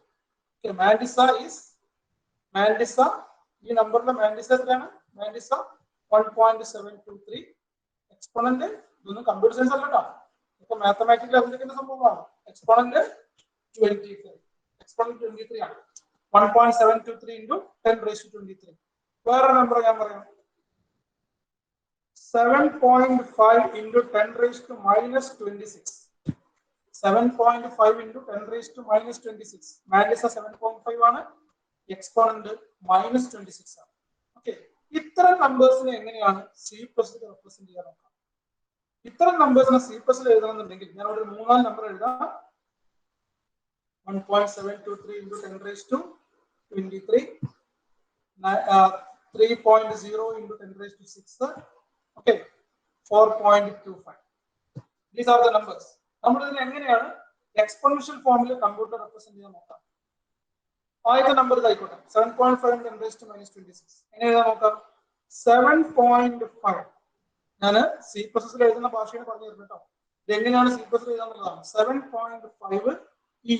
Okay, മാൻഡിസ ഈ നമ്പറിലെ മാൻഡിസ എത്രയാണ്? മാൻഡിസ 1.723. എക്സ്പോണന്റ് ഇതൊന്നും കമ്പ്യൂട്ടർ സയൻസ് അല്ല കേട്ടോ, ഇപ്പൊ മാത്തമാറ്റിക്കൽ അറിഞ്ഞിരിക്കുന്ന സംഭവമാണ്. എക്സ്പോണന്റ് 23. എക്സ്പോണന്റ് 23 ആണ്. 1.723 into 10 raised to 23. വേറെ നമ്പർ ഞാൻ പറയാം. 7.5 into 10 raised to minus 26. 7.5 into 10 raised to minus 26. മാൻഡിസ 7.5 ആണ്, എക്സ്പോണന്റ് minus 26 ആണ്. ഓക്കെ, ഇത്തരം നമ്പേഴ്സിനെ എങ്ങനെയാണ് C++ റെപ്രസെന്റ് ചെയ്യാൻ നോക്കാം. ഇത്തരം നമ്പേഴ്സിനെ C++ എഴുതണമെന്നുണ്ടെങ്കിൽ ഞാൻ ഒരു 3 നമ്പർ എഴുതാം. 1.723 into 10 raised to 23. 3.0 into 10 raised to 6. Okay, 4.25. These are the numbers. നമ്മൾ ഇതിനെ എങ്ങനെയാണ് എക്സ്പോണൻഷ്യൽ ഫോമിൽ കമ്പ്യൂട്ടർ റെപ്രസെന്റ് ചെയ്യാൻ നോക്കാം. ആദ്യത്തെ number ഇതായിക്കോട്ടെ, 7.5 into 10 raised to minus 26. എങ്ങനെ എഴുതാൻ നോക്കാം? 7.5 ഞാൻ C++ എഴുതുന്ന ഭാഷയാണ് പറഞ്ഞു തരുന്നത് കേട്ടോ. ഇത് എങ്ങനെയാണ് C++ എഴുതാന്നുള്ളതാണ്. 7.5 E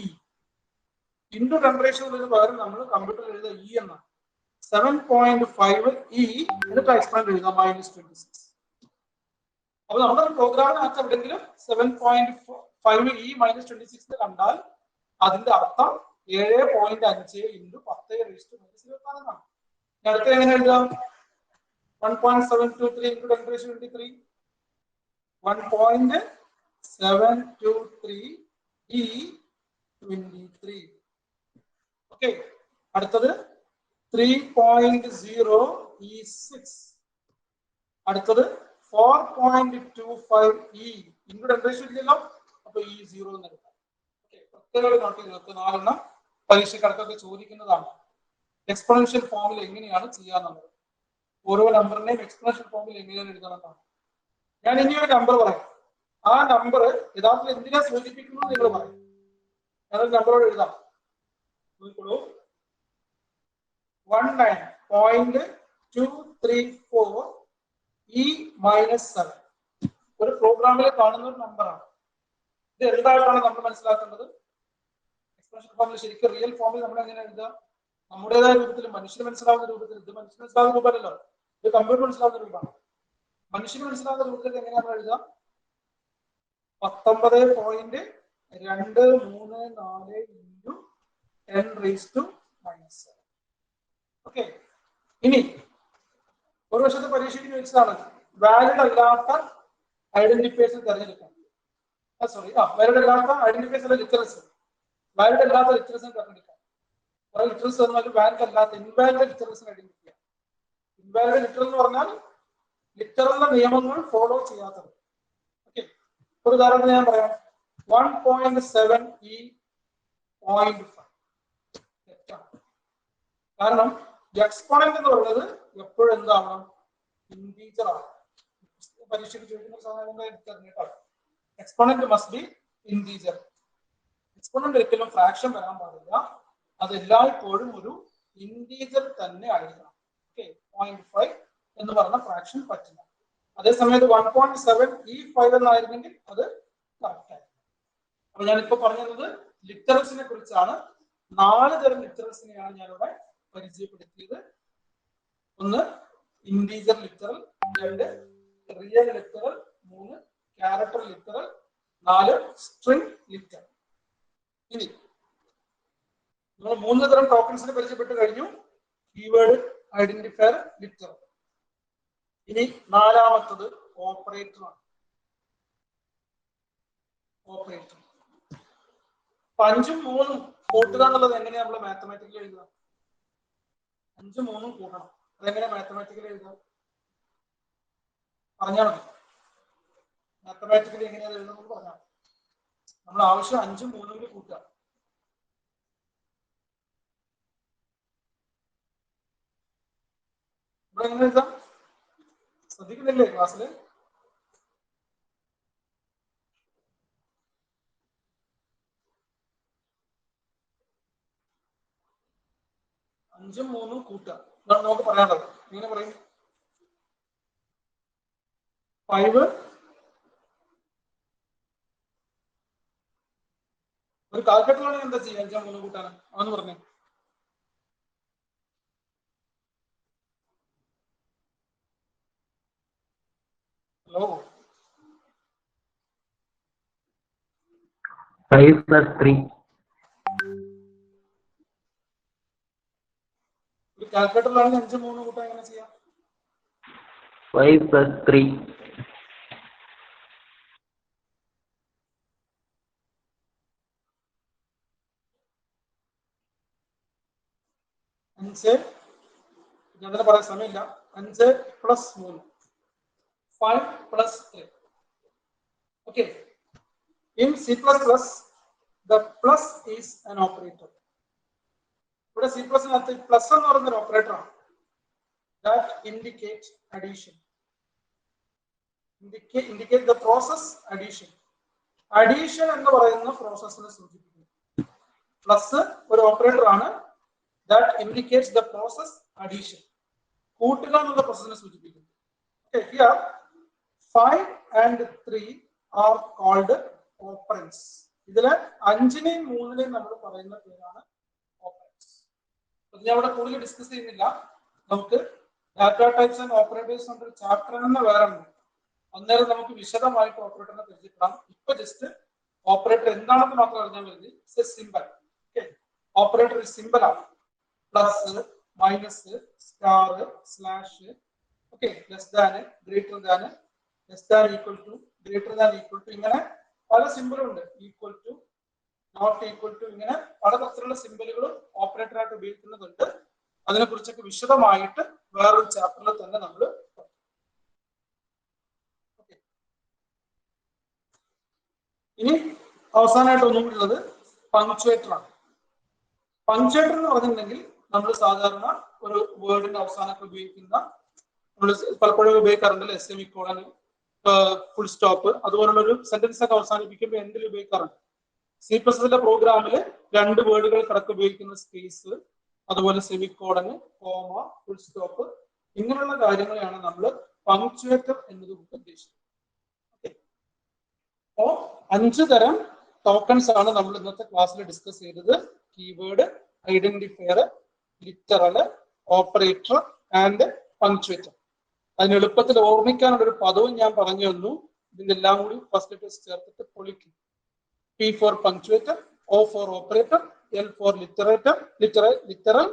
into 10 raised to പകരം നമ്മൾ കമ്പ്യൂട്ടറിൽ എഴുതുക E എന്നാണ്. 7.5 E എന്നിട്ട് എക്സ്പാൻഡ് എഴുതാം -26. അപ്പൊ നമ്മുടെ പ്രോഗ്രാമിനകത്ത് എവിടെയെങ്കിലും 7.5 E -26 കണ്ടാൽ അതിന്റെ അർത്ഥം 7.5 into 10 raised to -26 എന്നാണ്. അടുത്ത എങ്ങനെ എഴുതാം? 1.723 into 10 raised to 23. 1.723 E 23. Okay, അടുത്തത് 3.0 E6. അടുത്തത് 4.25 E ഇങ്ങോട്ട് എന്താ ഇല്ലല്ലോ, അപ്പൊ E0 എന്ന് എടുക്കാം. ഓക്കെ, പ്രത്യേകം നോട്ട് ചെയ്ത് 4 പരീക്ഷക്കാർക്കൊക്കെ ചോദിക്കുന്നതാണ്. എക്സ്പോണൻഷ്യൽ ഫോമിൽ എങ്ങനെയാണ് ചെയ്യാന്നുള്ളത്, ഓരോ നമ്പറിനെയും എക്സ്പോണൻഷ്യൽ ഫോമിൽ എങ്ങനെയാണ് എഴുതണമെന്നാണ്. ഞാൻ ഇനി ഒരു നമ്പർ പറയാം. ആ നമ്പർ യഥാർത്ഥത്തിൽ എന്തിനാ സൂചിപ്പിക്കുന്നത് നിങ്ങൾ പറയും. ഞാനൊരു നമ്പറോട് എഴുതാം. 19.234 E -7 ഒരു പ്രോഗ്രാമിൽ കാണുന്ന ഒരു നമ്പറാണ്. ഇത് എന്തായിട്ടാണ് നമ്മൾ മനസ്സിലാക്കേണ്ടത്? എക്സ്പോണൻഷ്യൽ ഫോമിൽ ശരിക്കും റിയൽ ഫോമിൽ നമ്മൾ എങ്ങനെ എഴുതുക? നമ്മുടേതായ രൂപത്തിൽ, മനുഷ്യന് മനസ്സിലാവുന്ന രൂപത്തിൽ. ഇത് മനുഷ്യന് മനസ്സിലാവുന്ന രൂപമല്ലല്ലോ, ഇത് കമ്പ്യൂട്ടർ മനസ്സിലാവുന്ന രൂപമാണ്. മനുഷ്യന് മനസ്സിലാവുന്ന രൂപത്തിൽ എങ്ങനെയാണ് എഴുതുക? 19.234 into 10 raised to -7. ഓക്കെ, ഇനി ഒരു വർഷത്തെ പരീക്ഷയ്ക്ക് ചോദിച്ചതാണ് വാലിഡ് അല്ലാത്ത ഐഡന്റിഫയേഴ്സ് തിരഞ്ഞെടുക്കാൻ. വാലിഡ് അല്ലാത്ത ഐഡന്റിഫയേഴ്സ് അല്ല, ലിറ്ററൽസ്. വാലിഡ് അല്ലാത്ത ലിറ്ററൽസിനെ തിരഞ്ഞെടുക്കാം. കുറെ ലിറ്ററൽസ് പറഞ്ഞാൽ വാലിഡ് അല്ലാത്ത ഇൻവാലിഡ് ലിറ്ററൽസിനെ ഐഡന്റിഫൈ ചെയ്യാം. ഇൻവാലിഡ് ലിറ്ററൽ എന്ന് പറഞ്ഞാൽ ലിറ്ററലിന്റെ നിയമങ്ങൾ ഫോളോ ചെയ്യാത്തത്. ഓക്കെ, ഒരു ഉദാഹരണം ഞാൻ പറയാം. 1.7 E 0.5 തെറ്റാണ്. കാരണം എക്സ്പോണന്റ് എന്ന് പറയുന്നത് എപ്പോഴും എന്താവണം? ഇന്റീജർ ആണ്. പരീക്ഷയ്ക്ക് ചോദിക്കുന്ന സാധനങ്ങൾ തിരഞ്ഞെടുക്കാം. Exponent must be integer. Exponent ഒരിക്കലും ഫ്രാക്ഷൻ വരാൻ പാടില്ല. അത് എല്ലായ്പ്പോഴും ഒരു ഇന്റീജർ തന്നെ ആയിരിക്കണം. ഓക്കെ, 0.5 എന്ന് പറഞ്ഞ ഫ്രാക്ഷൻ പറ്റില്ല. അതേസമയത്ത് 1.7 E5 എന്നായിരുന്നെങ്കിൽ അത് കറക്റ്റ് ആയിരുന്നു. അപ്പൊ ഞാനിപ്പോ പറഞ്ഞത് ലിറ്ററൽസിനെ കുറിച്ചാണ്. 4 തരം ലിറ്ററൽസിനെയാണ് ഞാനിവിടെ പരിചയപ്പെടുത്തിയത്. ഒന്ന് integer literal, 2 real literal, 3 character literal, 4 string litre. ഇനി നമ്മൾ 3 തരം ടോക്കൺസിനെ പരിചയപ്പെട്ട് കഴിഞ്ഞു. Keyword, identifier, litre. ഇനി 4ാമത്തത് ഓപ്പറേറ്റർ ആണ്. ഓപ്പറേറ്റർ 5ഉം 3ഉം കൂട്ടുക എന്നുള്ളത് എങ്ങനെയാ നമ്മൾ മാത്തമാറ്റിക്കലി എഴുതുക? 5ഉം 3ഉം കൂട്ടണം. അതെങ്ങനെയാ മാത്തമാറ്റിക്കലി എഴുതുക? പറഞ്ഞാൽ മതി. മാത്തമാറ്റിക്കലി എങ്ങനെയാ എഴുതുന്നത് പറഞ്ഞാൽ നമ്മൾ ആവശ്യം 5ഉം 3ഉം കൂട്ടുക. ഇവിടെ എങ്ങനെ എഴുതാം? ശ്രദ്ധിക്കുന്നില്ലേ ക്ലാസ്സിൽ? അഞ്ചും 3ഉം കൂട്ടുക. ഇതാണ് നമുക്ക് പറയാനുള്ളത്. എങ്ങനെ പറയും? 5 ഒരു കാൽക്കുലേറ്ററിലാണെങ്കിൽ എന്താ ചെയ്യുക? 5ഉം 3ഉം കൂട്ടാണ് അതെന്ന് പറഞ്ഞേ. ഹലോ, 5 + 3. ഒരു കാൽക്കുലേറ്ററിലാണെങ്കിൽ 5ഉം 3ഉം കൂട്ടാൻ എങ്ങനെ ചെയ്യാം? 5 + 3. 5 ഞാൻ തന്നെ പറയാൻ സമയമില്ല. 5 + 3 5 + 3. Okay. In C++, the plus is an operator. ഇവിടെ C++ നകത്ത് പ്ലസ് എന്ന് പറയുന്ന ഒരു ഓപ്പറേറ്റർ ആണ്. That indicates addition. Indicate the process addition. Addition എന്ന് പറയുന്ന പ്രോസസ്സിനെ സൂചിപ്പിക്കുന്നു. പ്ലസ് ഒരു ഓപ്പറേറ്റർ ആണ്. That indicates the process addition. കൂട്ടുക എന്നുള്ള പ്രോസസ്സിനെ സൂചിപ്പിക്കുന്നു. Okay, here 5 and 3 are called operands. ഇതില് 5നെയും 3നെയും നമ്മൾ പറയുന്ന പേരാണ് ഓപ്പറൻസ്. അത് ഞാൻ ഇവിടെ കൂടുതൽ ഡിസ്കസ് ചെയ്യുന്നില്ല. നമുക്ക് ഡാറ്റ ടൈപ്സ് ആൻഡ് ഓപ്പറേറ്റേഴ്സ് എന്നൊരു ചാപ്റ്റർ തന്നെ വേറെ ഉണ്ട്. അന്നേരം നമുക്ക് വിശദമായിട്ട് ഓപ്പറേറ്ററിനെ പരിചയപ്പെടാം. ഇപ്പൊ ജസ്റ്റ് ഓപ്പറേറ്റർ എന്താണെന്ന് മാത്രം അറിഞ്ഞാൽ മതി. സിമ്പിൾ. ഓപ്പറേറ്റർ സിമ്പിൾ ആണ്. Plus, minus, star, slash, okay, less than, greater than, less than, equal to, greater than, equal to, ഇങ്ങനെ പല സിമ്പിളും ഉണ്ട്. Equal to, not equal to, ഇങ്ങനെ പലതരത്തിലുള്ള സിമ്പിളുകളും ഓപ്പറേറ്ററായിട്ട് ഉപയോഗിക്കുന്നതുണ്ട്. അതിനെക്കുറിച്ചൊക്കെ വിശദമായിട്ട് വേറൊരു ചാപ്റ്ററിൽ തന്നെ നമ്മൾ. ഇനി അവസാനമായിട്ട് ഒന്നും ഉള്ളത് പങ്ക്ച്വേറ്റർ ആണ്. പങ്ക്ച്വേറ്റർ എന്ന് പറഞ്ഞിട്ടുണ്ടെങ്കിൽ നമ്മൾ സാധാരണ ഒരു വേർഡിന്റെ അവസാനമൊക്കെ ഉപയോഗിക്കുന്ന, നമ്മൾ പലപ്പോഴും ഉപയോഗിക്കാറുണ്ടല്ലോ സെമിക്കോളൻ, ഫുൾ സ്റ്റോപ്പ്, അതുപോലുള്ള ഒരു സെന്റൻസ് ഒക്കെ അവസാനിപ്പിക്കുമ്പോൾ എന്തിൽ ഉപയോഗിക്കാറുണ്ട്? C++ന്റെ പ്രോഗ്രാമിൽ 2 വേർഡുകൾ കിടക്ക് ഉപയോഗിക്കുന്ന സ്പേസ്, അതുപോലെ സെമിക്കോളൻ, കോമ, ഫുൾ സ്റ്റോപ്പ്, ഇങ്ങനെയുള്ള കാര്യങ്ങളെയാണ് നമ്മൾ പങ്ക്ച്വേറ്റർ എന്നതുകൊണ്ട് ഉദ്ദേശിക്കുന്നത്. അപ്പോ 5 തരം ടോക്കൺസ് ആണ് നമ്മൾ ഇന്നത്തെ ക്ലാസ്സിൽ ഡിസ്കസ് ചെയ്തത്. Keyword, identifier, literal, operator and punctuator. അതിന് എളുപ്പത്തിൽ ഓർമ്മിക്കാനുള്ള ഒരു പദവും ഞാൻ പറഞ്ഞു തന്നു. ഇതിന്റെ എല്ലാം കൂടി ഫസ്റ്റ് ലെറ്റേഴ്സ് ചേർത്തിട്ട് പൊളിക്കും. P for punctuator, O for operator, L for literal,